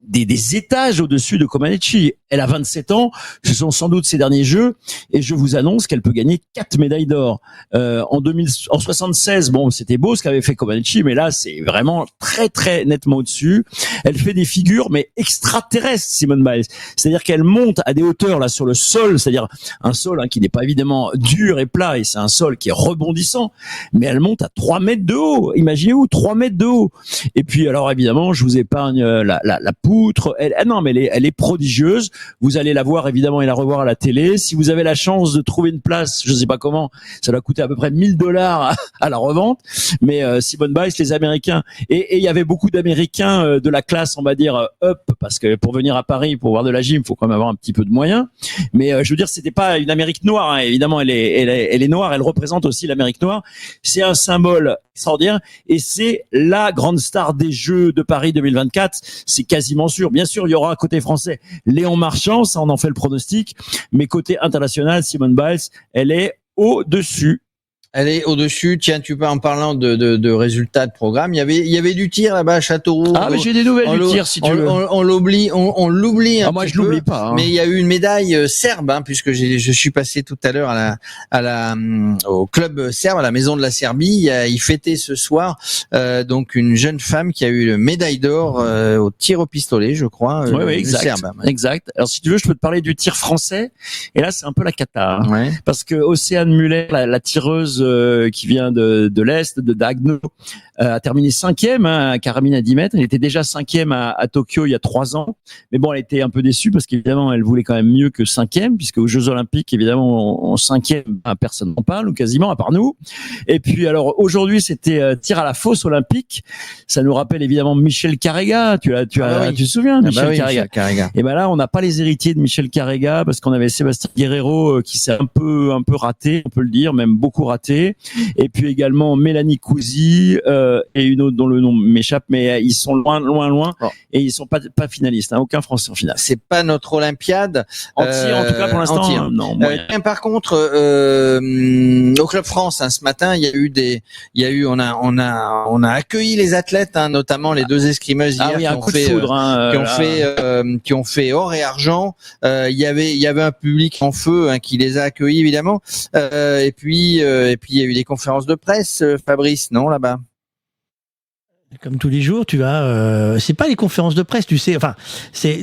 des étages au-dessus de Comaneci. Elle a 27 ans, ce sont sans doute ses derniers jeux, et je vous annonce qu'elle peut gagner 4 médailles d'or. En 76, bon, c'était beau ce qu'avait fait Comaneci, mais là, c'est vraiment très nettement au-dessus. Elle fait des figures, mais extraterrestres, Simone Biles. C'est-à-dire qu'elle monte à des hauteurs, là, sur le sol, c'est-à-dire un sol, hein, qui n'est pas évidemment dur et plat, et c'est un sol qui est rebondissant, mais elle monte à 3 mètres de haut. Imaginez-vous, 3 mètres de haut. Et puis, alors, évidemment, je vous épargne la poutre. Elle est prodigieuse. Vous allez la voir évidemment et la revoir à la télé. Si vous avez la chance de trouver une place, je sais pas comment, ça doit coûter à peu près $1000 à la revente. Mais Simone Biles, les Américains, et il y avait beaucoup d'Américains de la classe, on va dire up, parce que pour venir à Paris pour voir de la gym, faut quand même avoir un petit peu de moyens. Mais je veux dire, c'était pas une Amérique noire, hein. Évidemment, elle est noire. Elle représente aussi l'Amérique noire. C'est un symbole extraordinaire, et c'est la grande star des Jeux de Paris 2024. C'est quasiment sûr. Bien sûr, il y aura côté français Léon Marchand, ça on en fait le pronostic, mais côté international, Simone Biles, elle est au-dessus. Elle est au-dessus. Tiens, tu parles en parlant de résultats de programme. Il y avait du tir là-bas à Châteauroux. Ah, mais j'ai des nouvelles du tir, si tu veux. On l'oublie un moi, petit je l'oublie pas, hein. Mais il y a eu une médaille serbe, hein, puisque je suis passé tout à l'heure au club serbe, à la maison de la Serbie. Il fêtait ce soir, donc une jeune femme qui a eu la médaille d'or au tir au pistolet, je crois. Oui, exact. Serbe. Exact. Alors, si tu veux, je peux te parler du tir français. Et là, c'est un peu la cata, hein. Ouais. Parce que Océane Muller, la tireuse qui vient de l'Est, de Dagno, a terminé 5e, hein, à Karamine à 10 mètres. Elle était déjà 5e à Tokyo il y a 3 ans. Mais bon, elle était un peu déçue parce qu'évidemment, elle voulait quand même mieux que 5e, puisque aux Jeux Olympiques, évidemment, en 5e, personne n'en parle, ou quasiment, à part nous. Et puis, alors, aujourd'hui, c'était tir à la fosse olympique. Ça nous rappelle évidemment Michel Carrega. Tu te souviens, Michel Carrega. Et ben là, on n'a pas les héritiers de Michel Carrega, parce qu'on avait Sébastien Guerrero, qui s'est un peu raté, on peut le dire, même beaucoup raté. côté, et puis également Mélanie Couzy et une autre dont le nom m'échappe, mais ils sont loin, et ils sont pas finalistes, hein, aucun Français en finale. C'est pas notre Olympiade. En tout cas pour l'instant, non. Par contre, au Club France, hein, ce matin, on a accueilli les athlètes, hein, notamment les deux escrimeuses hier qui ont fait or et argent. Il y avait un public en feu, hein, qui les a accueillis évidemment. Et puis il y a eu des conférences de presse, Fabrice, non, là-bas. Comme tous les jours, tu as, c'est pas les conférences de presse, tu sais, enfin,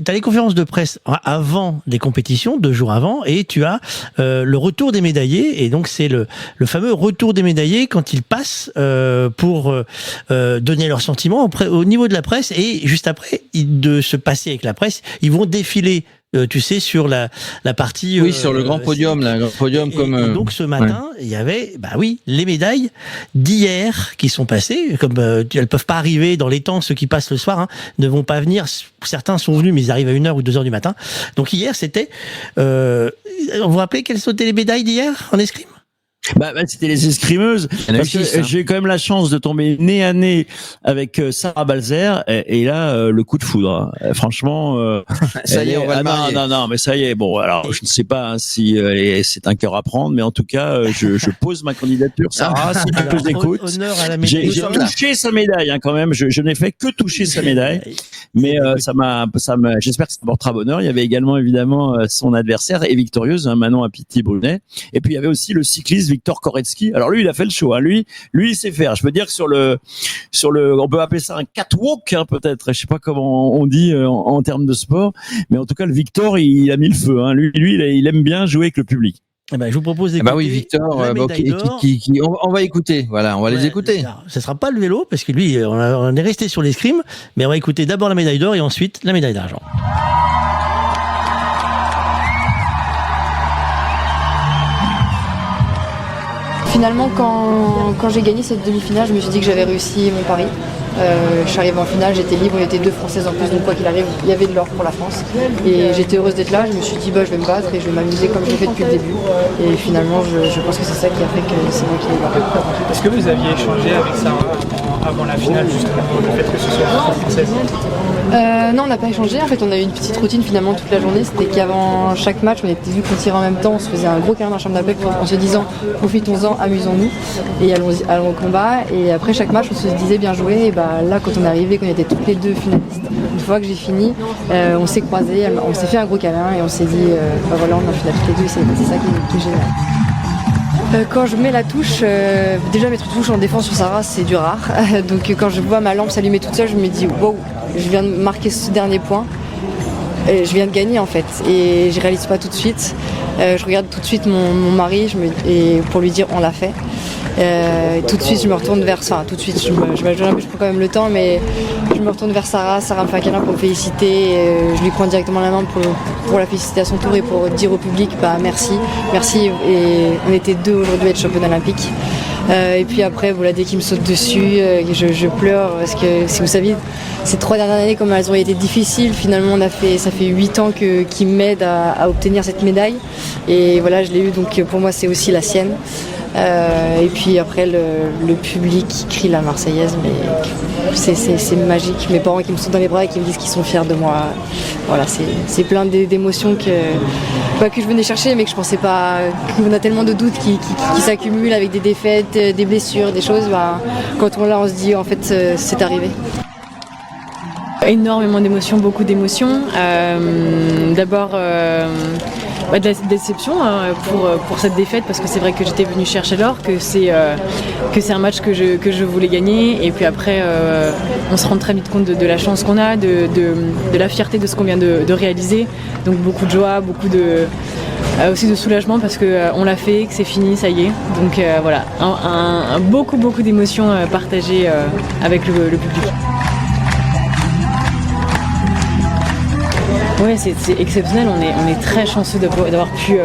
t'as les conférences de presse avant les compétitions, 2 jours avant, et tu as le retour des médaillés, et donc c'est le fameux retour des médaillés quand ils passent pour donner leurs sentiments au niveau de la presse, et juste après de se passer avec la presse, ils vont défiler. Tu sais, sur la partie... Oui, sur le grand podium, là, le podium et donc ce matin, il y avait, les médailles d'hier qui sont passées, comme elles peuvent pas arriver dans les temps, ceux qui passent le soir, hein, ne vont pas venir, certains sont venus, mais ils arrivent à 1h ou 2h du matin. Donc hier, c'était... vous vous rappelez quelles sont les médailles d'hier en escrime ? C'était les escrimeuses. Parce que j'ai eu quand même la chance de tomber nez à nez avec Sarah Balzer, et là le coup de foudre. Franchement, ça y est, on va le marier. Non, mais ça y est. Bon, alors je ne sais pas, hein, si c'est un cœur à prendre, mais en tout cas, je pose ma candidature. Sarah, si tu nous écoutes, j'ai touché sa médaille, hein, quand même. Je n'ai fait que toucher sa médaille, mais j'espère que ça portera bonheur. Il y avait également évidemment son adversaire et victorieuse, hein, Manon Apiti-Brunet, et puis il y avait aussi le cycliste Victor Koretsky. Alors lui, il a fait le show, hein. Lui, il sait faire. Je peux dire que sur le, on peut appeler ça un catwalk, hein, peut-être. Je sais pas comment on dit en termes de sport, mais en tout cas, le Victor, il a mis le feu, hein. Lui, il aime bien jouer avec le public. Eh ben, je vous propose d'écouter. Oui, Victor, on va écouter. Voilà, on va les écouter. Ce sera pas le vélo, parce que lui, on est resté sur l'escrime, mais on va écouter d'abord la médaille d'or et ensuite la médaille d'argent. Finalement, quand j'ai gagné cette demi-finale, je me suis dit que j'avais réussi mon pari. Je suis arrivée en finale, j'étais libre, il y était 2 Françaises en plus, donc quoi qu'il arrive, il y avait de l'or pour la France. Et j'étais heureuse d'être là, je me suis dit je vais me battre et je vais m'amuser comme j'ai fait depuis le début. Et finalement, je pense que c'est ça qui a fait que c'est moi qui l'ai battu. Est-ce que vous aviez échangé avec Sarah avant la finale, justement, le fait que ce soit la Française ? Non, on n'a pas échangé. En fait, on a eu une petite routine finalement toute la journée. C'était qu'avant chaque match, on était vu qu'on tirait en même temps. On se faisait un gros câlin dans la chambre d'après en se disant profitons-en, amusons-nous et allons au combat. Et après chaque match, on se disait bien joué. Et là, quand on est arrivé, qu'on était toutes les 2 finalistes, une fois que j'ai fini, on s'est croisés, on s'est fait un gros câlin et on s'est dit voilà, on est en finale toutes les 2. C'est ça qui est génial. Quand je mets la touche, déjà mettre touche en défense sur Sarah, c'est du rare. Donc quand je vois ma lampe s'allumer toute seule, je me dis wow, je viens de marquer ce dernier point. Je viens de gagner en fait, et je réalise pas tout de suite. Je regarde tout de suite mon mari et pour lui dire on l'a fait. Tout de suite je me retourne vers ça. Tout de suite je prends quand même le temps, mais je me retourne vers Sarah. Sarah me fait un câlin pour me féliciter. Je lui prends directement la main pour la féliciter à son tour et pour dire au public merci. Et on était 2 aujourd'hui à être championne olympique. Et puis après, voilà, dès qu'il me saute dessus, je pleure parce que si vous saviez, ces 3 dernières années, comme elles ont été difficiles, finalement, ça fait 8 ans qu'il m'aide à obtenir cette médaille. Et voilà, je l'ai eu, donc pour moi, c'est aussi la sienne. Et puis après, le public qui crie la Marseillaise, mais c'est magique. Mes parents qui me sautent dans les bras et qui me disent qu'ils sont fiers de moi. Voilà, c'est plein d'émotions que je venais chercher, mais que je pensais pas. On a tellement de doutes qui s'accumulent avec des défaites, des blessures, des choses. Quand on l'a, on se dit en fait, c'est arrivé. Énormément d'émotions, beaucoup d'émotions. D'abord de la déception pour cette défaite, parce que c'est vrai que j'étais venue chercher l'or, que c'est un match que je voulais gagner, et puis après on se rend très vite compte de la chance qu'on a, de la fierté de ce qu'on vient de réaliser, donc beaucoup de joie, beaucoup aussi de soulagement parce que on l'a fait, que c'est fini, ça y est, donc voilà, beaucoup d'émotions partagées avec le public. Oui, c'est exceptionnel, on est très chanceux d'avoir pu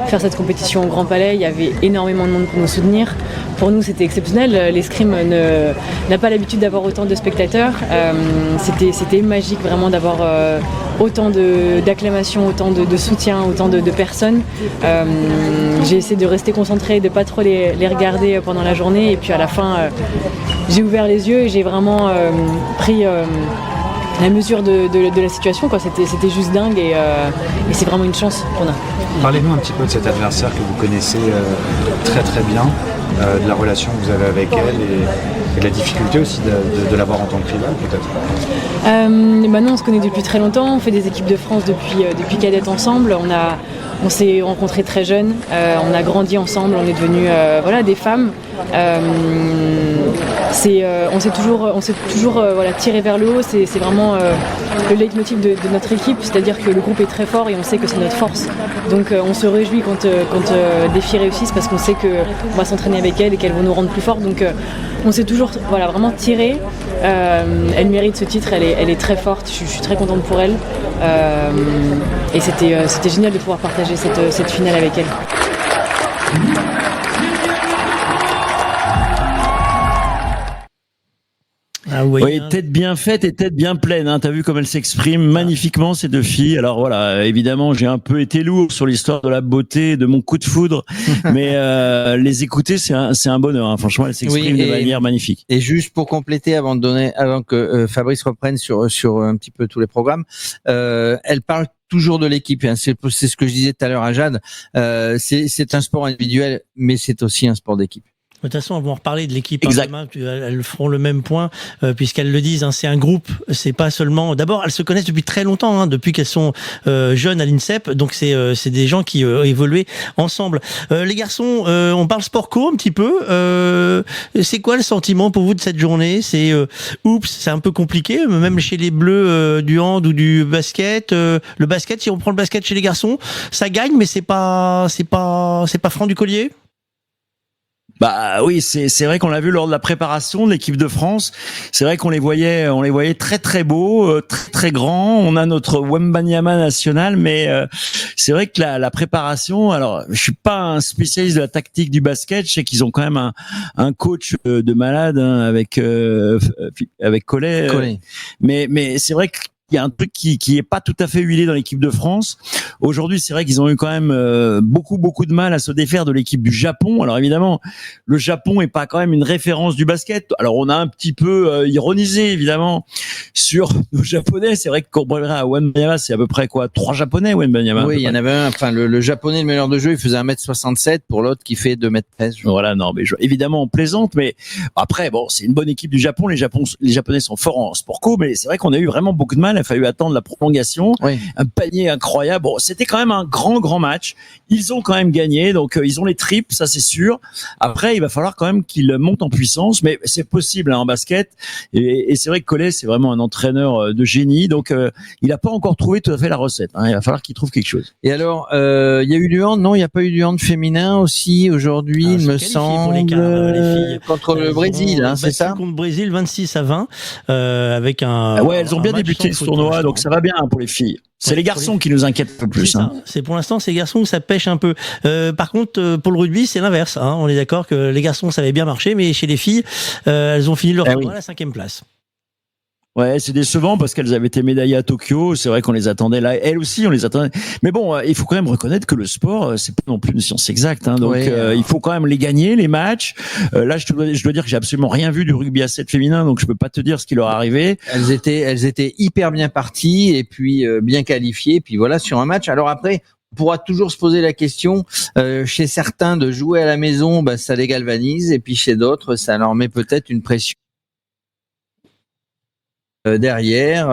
faire cette compétition au Grand Palais. Il y avait énormément de monde pour nous soutenir, pour nous c'était exceptionnel. L'escrime n'a pas l'habitude d'avoir autant de spectateurs. C'était magique vraiment d'avoir autant d'acclamations, autant de soutien, autant de personnes. J'ai essayé de rester concentrée, de pas trop les regarder pendant la journée, et puis à la fin j'ai ouvert les yeux et j'ai vraiment pris la mesure de la situation, quoi. C'était juste dingue, et c'est vraiment une chance qu'on a. Parlez-nous un petit peu de cet adversaire que vous connaissez très très bien, de la relation que vous avez avec elle et de la difficulté aussi de l'avoir en tant que rival peut-être. Nous on se connaît depuis très longtemps, on fait des équipes de France depuis cadette ensemble, on s'est rencontrés très jeunes, on a grandi ensemble, on est devenus des femmes. On s'est toujours tiré vers le haut, c'est vraiment le leitmotiv de notre équipe, c'est-à-dire que le groupe est très fort et on sait que c'est notre force. Donc on se réjouit quand des filles réussissent, parce qu'on sait qu'on va s'entraîner avec elles et qu'elles vont nous rendre plus forts. Donc on s'est toujours vraiment tiré. Elle mérite ce titre, elle est très forte, je suis très contente pour elle. Et c'était génial de pouvoir partager cette finale avec elle. Ah oui, tête bien faite et tête bien pleine. Hein. T'as vu comme elle s'exprime magnifiquement, ces deux filles. Alors voilà, évidemment, j'ai un peu été lourd sur l'histoire de la beauté, de mon coup de foudre, mais les écouter, c'est un bonheur. Hein. Franchement, elles s'expriment de manière magnifique. Et juste pour compléter, avant que Fabrice reprenne sur un petit peu tous les programmes, elle parle toujours de l'équipe. Hein. C'est ce que je disais tout à l'heure à Jade. C'est un sport individuel, mais c'est aussi un sport d'équipe. De toute façon, elles vont reparler de l'équipe. Demain, elles feront le même point, puisqu'elles le disent. Hein, c'est un groupe. C'est pas seulement. D'abord, elles se connaissent depuis très longtemps, hein, depuis qu'elles sont jeunes à l'INSEP. Donc c'est des gens qui évoluent ensemble. Les garçons, on parle sport co un petit peu. C'est quoi le sentiment pour vous de cette journée? C'est c'est un peu compliqué, même chez les Bleus du hand ou du basket. Le basket, si on prend le basket chez les garçons, ça gagne, mais c'est pas franc du collier. Bah oui, c'est vrai qu'on l'a vu lors de la préparation de l'équipe de France. C'est vrai qu'on les voyait très très beaux, très très grands. On a notre Wembanyama national, mais c'est vrai que la préparation. Alors, je suis pas un spécialiste de la tactique du basket. Je sais qu'ils ont quand même un coach de malade, hein, avec Collet. Mais c'est vrai que il y a un truc qui est pas tout à fait huilé dans l'équipe de France. Aujourd'hui, c'est vrai qu'ils ont eu quand même beaucoup de mal à se défaire de l'équipe du Japon. Alors évidemment, le Japon est pas quand même une référence du basket. Alors on a un petit peu ironisé évidemment sur nos Japonais. C'est vrai que comparé à Wembanyama, c'est à peu près 3 Japonais Wembanyama. Oui, il y en avait un. Enfin, le Japonais, le meneur de jeu, il faisait 1m67 pour l'autre qui fait 2m13. Voilà, non, mais évidemment on plaisante, mais après bon, c'est une bonne équipe du Japon. Les Japonais sont forts en sport co, mais c'est vrai qu'on a eu vraiment beaucoup de mal. Il a fallu attendre la prolongation, un panier incroyable. Bon, c'était quand même un grand match. Ils ont quand même gagné, donc ils ont les tripes, ça c'est sûr. Après, il va falloir quand même qu'ils montent en puissance, mais c'est possible, hein, en basket. Et c'est vrai que Collet, c'est vraiment un entraîneur de génie, donc il n'a pas encore trouvé tout à fait la recette. Hein. Il va falloir qu'il trouve quelque chose. Et alors, il y a eu du hand? Non, il n'y a pas eu du hand féminin aussi aujourd'hui, il me semble, les filles. contre le Brésil, hein, c'est ça? Contre le Brésil, 26-20, avec un. Ah ouais, elles ont bien débuté ce tournoi, donc ça va bien pour les filles. C'est les garçons qui nous inquiètent un peu plus. Hein. C'est pour l'instant, c'est les garçons où ça pêche un peu. Par contre, pour le rugby, c'est l'inverse. Hein. On est d'accord que les garçons, ça avait bien marché, mais chez les filles, elles ont fini leur tournoi à la 5e place. Ouais, c'est décevant parce qu'elles avaient été médaillées à Tokyo. C'est vrai qu'on les attendait là. Elles aussi, on les attendait. Mais bon, il faut quand même reconnaître que le sport, c'est pas non plus une science exacte. Hein. Donc, il faut quand même les gagner, les matchs. Là, je dois dire que j'ai absolument rien vu du rugby à 7 féminin, donc je peux pas te dire ce qui leur est arrivé. Elles étaient hyper bien parties et puis bien qualifiées. Et puis voilà, sur un match. Alors après, on pourra toujours se poser la question, chez certains, de jouer à la maison, ça les galvanise. Et puis chez d'autres, ça leur met peut-être une pression. Derrière,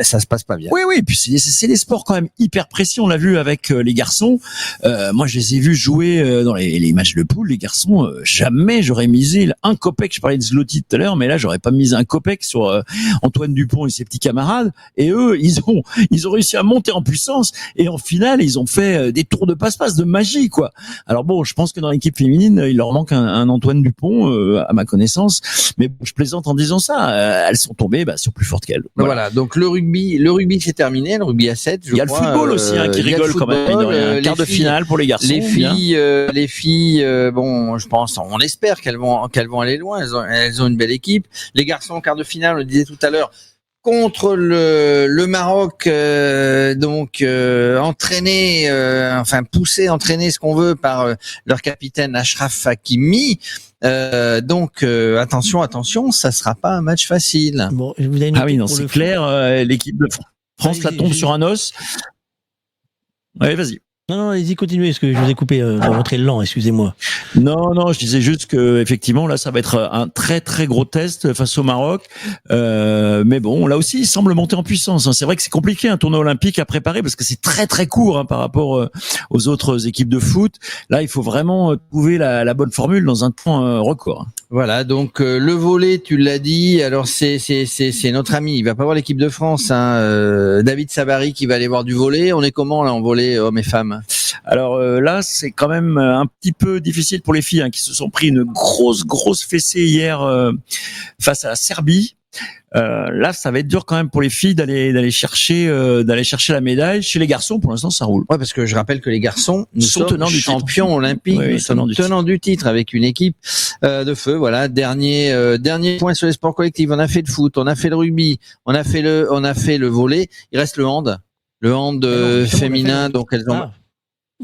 ça se passe pas bien. Oui, puis c'est des sports quand même hyper précis. On l'a vu avec les garçons. Moi, je les ai vus jouer dans les matchs de poule. Les garçons, jamais j'aurais misé un copec. Je parlais de Zloty tout à l'heure, mais là, j'aurais pas misé un copec sur Antoine Dupont et ses petits camarades. Et eux, ils ont réussi à monter en puissance. Et en finale, ils ont fait des tours de passe-passe de magie, quoi. Alors bon, je pense que dans l'équipe féminine, il leur manque un Antoine Dupont, à ma connaissance. Mais je plaisante en disant ça. elles sont tombées sur plus fortes qu'elles. Voilà. Donc le rugby c'est terminé, le rugby à 7. Il y a le football aussi qui rigole quand même. Quart de finale pour les garçons. Les filles, bon, je pense, on espère qu'elles vont aller loin. Elles ont une belle équipe. Les garçons en quart de finale, on le disait tout à l'heure, contre le Maroc, entraîné ce qu'on veut par leur capitaine Achraf Hakimi. Attention, ça sera pas un match facile. Bon, vous avez noté pour c'est le clair. L'équipe de France la tombe sur un os. Allez, vas-y. Non, allez-y, continuez, parce que je vous ai coupé pour montrer le lent, excusez-moi. Non, je disais juste que effectivement là, ça va être un très très gros test face au Maroc. Mais bon, là aussi, il semble monter en puissance. C'est vrai que c'est compliqué un tournoi olympique à préparer parce que c'est très très court par rapport aux autres équipes de foot. Là, il faut vraiment trouver la bonne formule dans un temps record. Voilà, donc le volley, tu l'as dit. Alors c'est notre ami. Il va pas voir l'équipe de France, David Sabari qui va aller voir du volley. On est comment là en volley hommes et femmes? Alors là, c'est quand même un petit peu difficile pour les filles qui se sont pris une grosse fessée hier face à la Serbie. Là, ça va être dur quand même pour les filles d'aller chercher la médaille. Chez les garçons, pour l'instant, ça roule. Ouais, parce que je rappelle que les garçons, nous sont tenants du champions olympiques, nous sommes tenants du titre avec une équipe de feu. Voilà, dernier point sur les sports collectifs. On a fait le foot, on a fait le rugby, on a fait le volley. Il reste le hand féminin. Donc elles ont.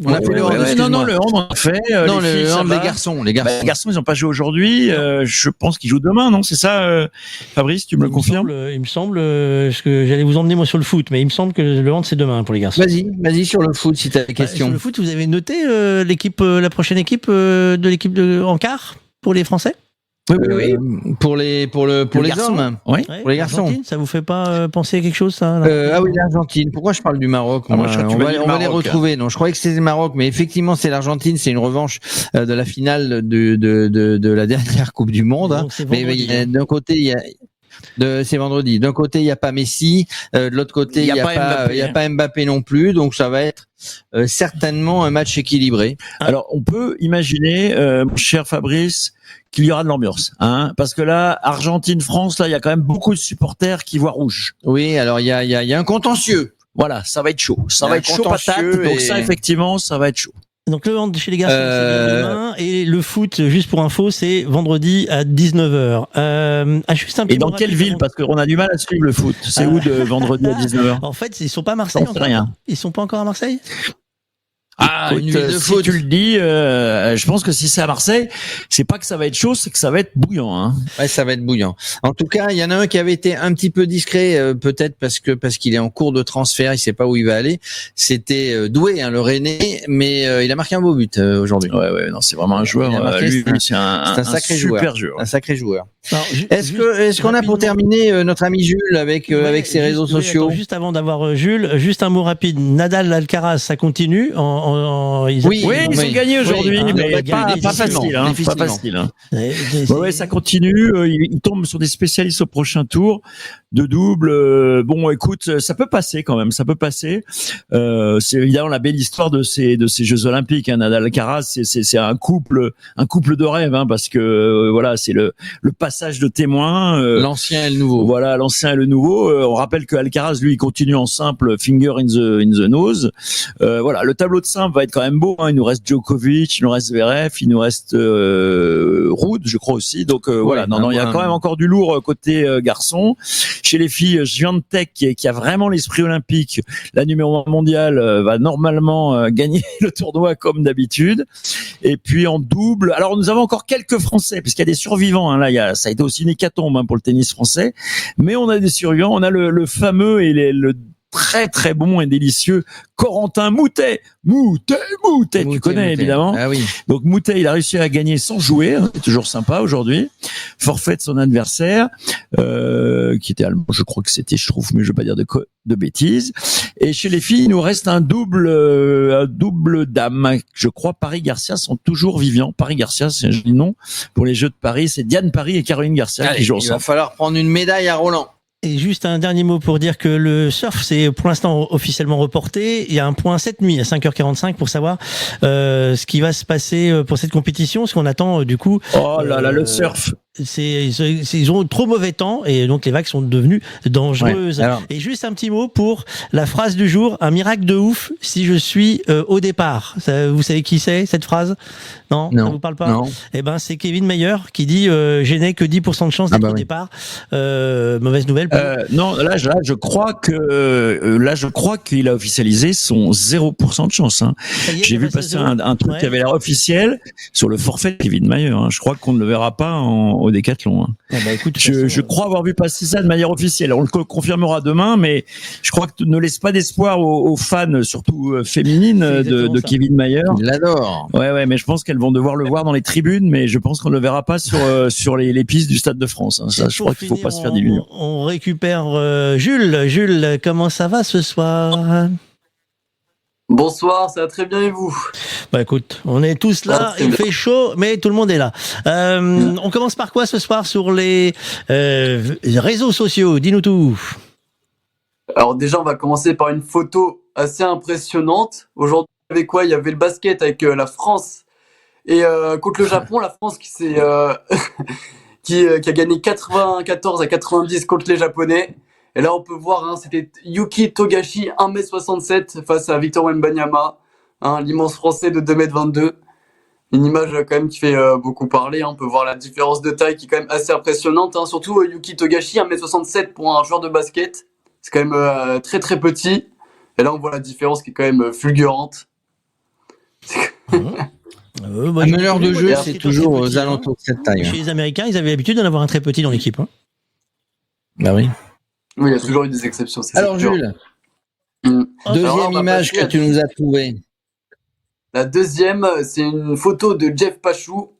On a fait le hand. Non, le hand on a fait. Non, les filles, le hand, les garçons. Les garçons, ils n'ont pas joué aujourd'hui. Je pense qu'ils jouent demain, non? C'est ça, Fabrice, tu me le confirmes? Il me semble que j'allais vous emmener moi sur le foot, mais il me semble que le hand c'est demain pour les garçons. Vas-y sur le foot si tu as des questions. Sur le foot, vous avez noté la prochaine équipe de l'équipe en quart pour les Français? Oui. Pour les hommes. Oui. Pour les garçons. Ça vous fait pas penser à quelque chose, ça? Ah oui, l'Argentine. Pourquoi je parle du Maroc? On va les retrouver. Non, je croyais que c'était le Maroc, mais effectivement, c'est l'Argentine. C'est une revanche de la finale de la dernière Coupe du Monde. Mais d'un côté, c'est vendredi. D'un côté, il n'y a pas Messi. De l'autre côté, il n'y a pas Mbappé non plus. Donc, ça va être certainement un match équilibré. Alors, on peut imaginer, mon cher Fabrice, qu'il y aura de l'ambiance, parce que là, Argentine-France, là, il y a quand même beaucoup de supporters qui voient rouge. Oui, alors il y a un contentieux. Voilà, ça va être chaud. Ça va être chaud patate. Donc ça, effectivement, ça va être chaud. Donc le hand chez les garçons, c'est demain, et le foot, juste pour info, c'est vendredi à 19h. Juste un petit et dans quelle ville? Parce qu'on a du mal à suivre le foot. C'est où de vendredi à 19h? En fait, ils sont pas à Marseille. Rien. Ils sont pas encore à Marseille? Écoute, une ville de foot. Si tu le dis, je pense que si c'est à Marseille, c'est pas que ça va être chaud, c'est que ça va être bouillant. Ouais, ça va être bouillant. En tout cas, il y en a un qui avait été un petit peu discret, peut-être parce qu'il est en cours de transfert, il sait pas où il va aller. C'était Doué, le Rennais, mais il a marqué un beau but aujourd'hui. Ouais, non, c'est vraiment un joueur. C'est un sacré super joueur. Un sacré joueur. Alors, est-ce qu'on a pour terminer notre ami Jules avec ses réseaux sociaux? Juste avant d'avoir Jules, juste un mot rapide. Nadal, Alcaraz, ça continue. Ils ont gagné aujourd'hui, mais pas facile. Pas facile. Ouais, ça continue. Ils tombent sur des spécialistes au prochain tour de double. Bon, écoute, ça peut passer quand même. Ça peut passer. C'est évidemment la belle histoire de ces Jeux Olympiques. Nadal, Alcaraz, c'est un couple de rêve, parce que voilà, c'est le passage de témoin. L'ancien et le nouveau. Voilà, l'ancien et le nouveau. On rappelle que Alcaraz, lui, il continue en simple, finger in the nose. Voilà, le tableau de simple va être quand même beau. Il nous reste Djokovic, il nous reste Zverev, il nous reste Ruud, je crois aussi. Donc voilà, il y a quand même encore du lourd côté garçon. Chez les filles, Swiatek qui a vraiment l'esprit olympique, la numéro 1 mondiale, va normalement gagner le tournoi comme d'habitude. Et puis en double, alors nous avons encore quelques Français, puisqu'il y a des survivants. Là, ça a été aussi une hécatombe pour le tennis français. Mais on a des survivants. On a le fameux et le très très bon et délicieux Corentin Moutet. Tu connais évidemment. Ah oui. Donc Moutet, il a réussi à gagner sans jouer, c'est toujours sympa aujourd'hui. Forfait de son adversaire, qui était allemand, je crois que c'était, je trouve, mais je veux pas dire de bêtises. Et chez les filles, il nous reste un double dame. Je crois Paris Garcia sont toujours vivants. Paris Garcia, c'est un joli nom pour les Jeux de Paris. C'est Diane Paris et Caroline Garcia qui jouent ensemble. Il va falloir prendre une médaille à Roland. Et juste un dernier mot pour dire que le surf, c'est pour l'instant officiellement reporté. Il y a un point cette nuit à 5h45 pour savoir ce qui va se passer pour cette compétition, ce qu'on attend du coup. Oh là là, le surf. ils ont trop mauvais temps et donc les vagues sont devenues dangereuses. Ouais, alors... Et juste un petit mot pour la phrase du jour, un miracle de ouf si je suis au départ. Vous savez qui c'est cette phrase? Non, ça vous parle pas? Non. Eh ben c'est Kevin Mayer qui dit je n'ai que 10% de chance d'être au départ. Mauvaise nouvelle. Non, là je crois qu'il a officialisé son 0% de chance. Hein. J'ai vu passer un truc qui avait l'air officiel sur le forfait de Kevin Mayer. Hein. Je crois qu'on ne le verra pas au Décathlon. Hein. Eh ben, écoute, je crois avoir vu passer ça de manière officielle. On le confirmera demain, mais je crois que ne laisse pas d'espoir aux fans, surtout féminines, de Kevin Mayer. Il l'adore. Ouais, mais je pense qu'elles vont devoir le voir dans les tribunes, mais je pense qu'on ne le verra pas sur les pistes du Stade de France. Hein. Ça, je crois qu'il faut pas se faire d'illusions. On récupère Jules. Jules, comment ça va ce soir? Bonsoir, ça va très bien et vous? Bah écoute, on est tous là, il fait chaud, mais tout le monde est là. On commence par quoi ce soir sur les réseaux sociaux? Dis-nous tout. Alors déjà, on va commencer par une photo assez impressionnante. Aujourd'hui, il y avait quoi? Il y avait le basket avec la France et contre le Japon, la France qui s'est qui a gagné 94-90 contre les Japonais. Et là, on peut voir, hein, c'était Yuki Togashi, 1m67 face à Victor Wembanyama, hein, l'immense français de 2m22. Une image quand même qui fait beaucoup parler. Hein. On peut voir la différence de taille qui est quand même assez impressionnante. Hein. Surtout Yuki Togashi, 1m67 pour un joueur de basket. C'est quand même très très petit. Et là, on voit la différence qui est quand même fulgurante. Un meneur de jeu, c'est toujours aux alentours de cette taille. Chez les Américains, ils avaient l'habitude d'en avoir un très petit dans l'équipe. Hein. Bah oui. Oui, il y a toujours eu des exceptions. Alors Jules, deuxième image que tu nous as trouvée. La deuxième, c'est une photo de Jeff Pachou.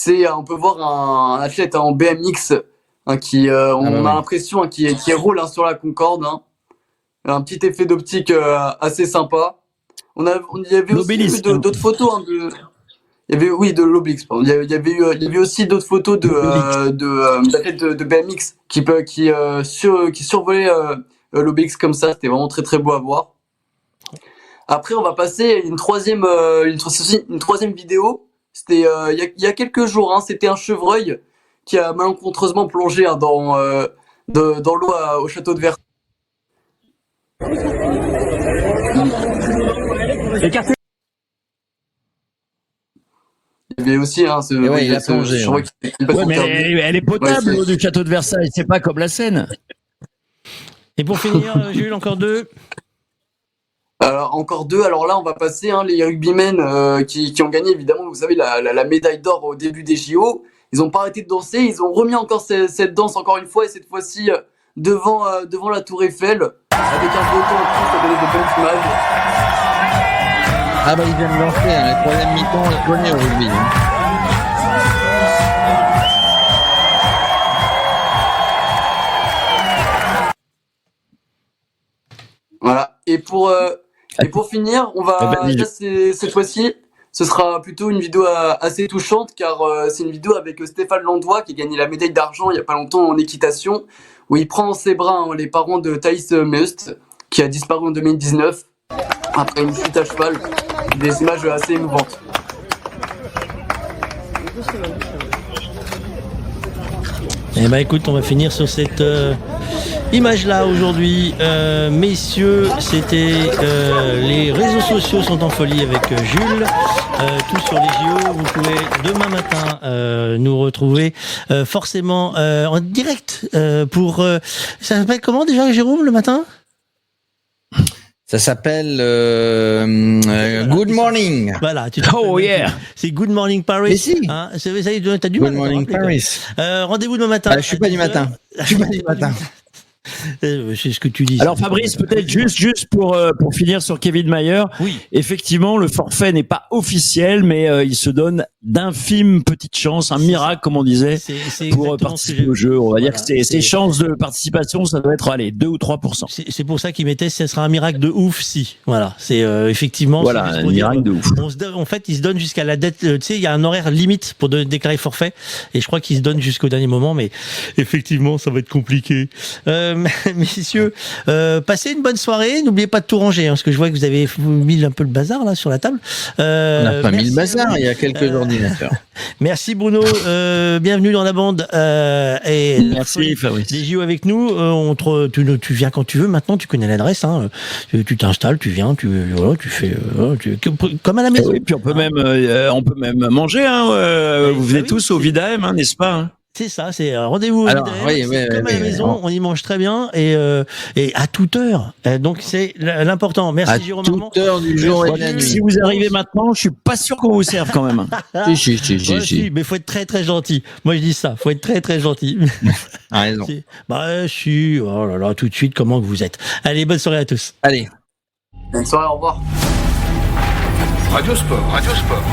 On peut voir un athlète en BMX hein, qui, on a l'impression hein, qui roule hein, sur la Concorde. Hein. Un petit effet d'optique assez sympa. Il y avait aussi d'autres photos. Hein, il y avait de l'Obélix. Il y avait aussi d'autres photos d'athlètes de BMX qui survolaient l'Obélix comme ça. C'était vraiment très très beau à voir. Après, on va passer à une troisième vidéo. C'était il y a quelques jours. Hein, c'était un chevreuil qui a malencontreusement plongé hein, dans l'eau au château de Versailles. Il y avait aussi hein, il a plongé. Mais elle est potable l'eau du château de Versailles. C'est pas comme la Seine. Et pour finir, Jules, encore deux. Alors, encore deux. Alors là, on va passer hein, les rugbymen qui ont gagné, évidemment, vous savez, la médaille d'or au début des JO. Ils n'ont pas arrêté de danser. Ils ont remis encore cette danse encore une fois, et cette fois-ci devant la Tour Eiffel, avec un photo en plus, ça donnait de bonnes images. Ah bah, ils viennent lancer. Hein, la troisième mi-temps, on le connaît au rugby. Hein. Voilà. Et pour finir, on va cette fois-ci, ce sera plutôt une vidéo assez touchante car c'est une vidéo avec Stéphane Landois qui a gagné la médaille d'argent il y a pas longtemps en équitation où il prend dans ses bras hein, les parents de Thaïs Meust qui a disparu en 2019 après une chute à cheval. Des images assez émouvantes. Eh ben écoute, on va finir sur cette image-là aujourd'hui. Messieurs, c'était les réseaux sociaux sont en folie avec Jules. Tout sur les JO. Vous pouvez demain matin nous retrouver forcément en direct pour... ça s'appelle comment déjà, Jérôme, le matin ? Ça s'appelle Good Morning. Voilà. Oh yeah. C'est Good Morning Paris. Mais si. Hein, t'as du Good mal. Morning Paris. Rendez-vous demain matin. Je suis pas du matin. C'est ce que tu dis. Alors Fabrice, peut-être juste pour finir sur Kevin Mayer. Oui. Effectivement, le forfait n'est pas officiel, mais il se donne d'infimes petites chances, un miracle comme on disait, pour participer au jeu. On va dire que ses chances de participation, ça doit être 2 ou 3%. C'est pour ça qu'il mettait, ce sera un miracle de ouf si. Voilà, c'est effectivement. Voilà, un miracle de ouf. En fait, il se donne jusqu'à la date. Tu sais, il y a un horaire limite pour déclarer forfait, et je crois qu'il se donne jusqu'au dernier moment, mais effectivement, ça va être compliqué. Messieurs, passez une bonne soirée. N'oubliez pas de tout ranger, hein, parce que je vois que vous avez mis un peu le bazar là sur la table. On n'a pas mis le bazar il y a quelques jours coordinateur. Merci Bruno, bienvenue dans la bande. Et merci Fabrice. Des JO avec nous, tu viens quand tu veux. Maintenant, tu connais l'adresse. Hein. Tu t'installes, tu viens, tu fais comme à la maison. Et puis on peut même manger. Hein, vous venez tous au Vida-M, hein, n'est-ce pas? Hein. C'est ça, c'est un rendez-vous au Vida-M, comme à la maison, on y mange très bien et à toute heure. Donc c'est l'important. Merci Jérôme Armand. À toute heure du jour et de la nuit. Si vous arrivez maintenant, je suis pas sûr qu'on vous serve quand même. Si. Mais faut être très très gentil. Moi je dis ça, faut être très très gentil. Ah, raison. Si, oh là là, tout de suite, comment vous êtes. Allez, bonne soirée à tous. Allez. Bonne soirée, au revoir. Radio Sport.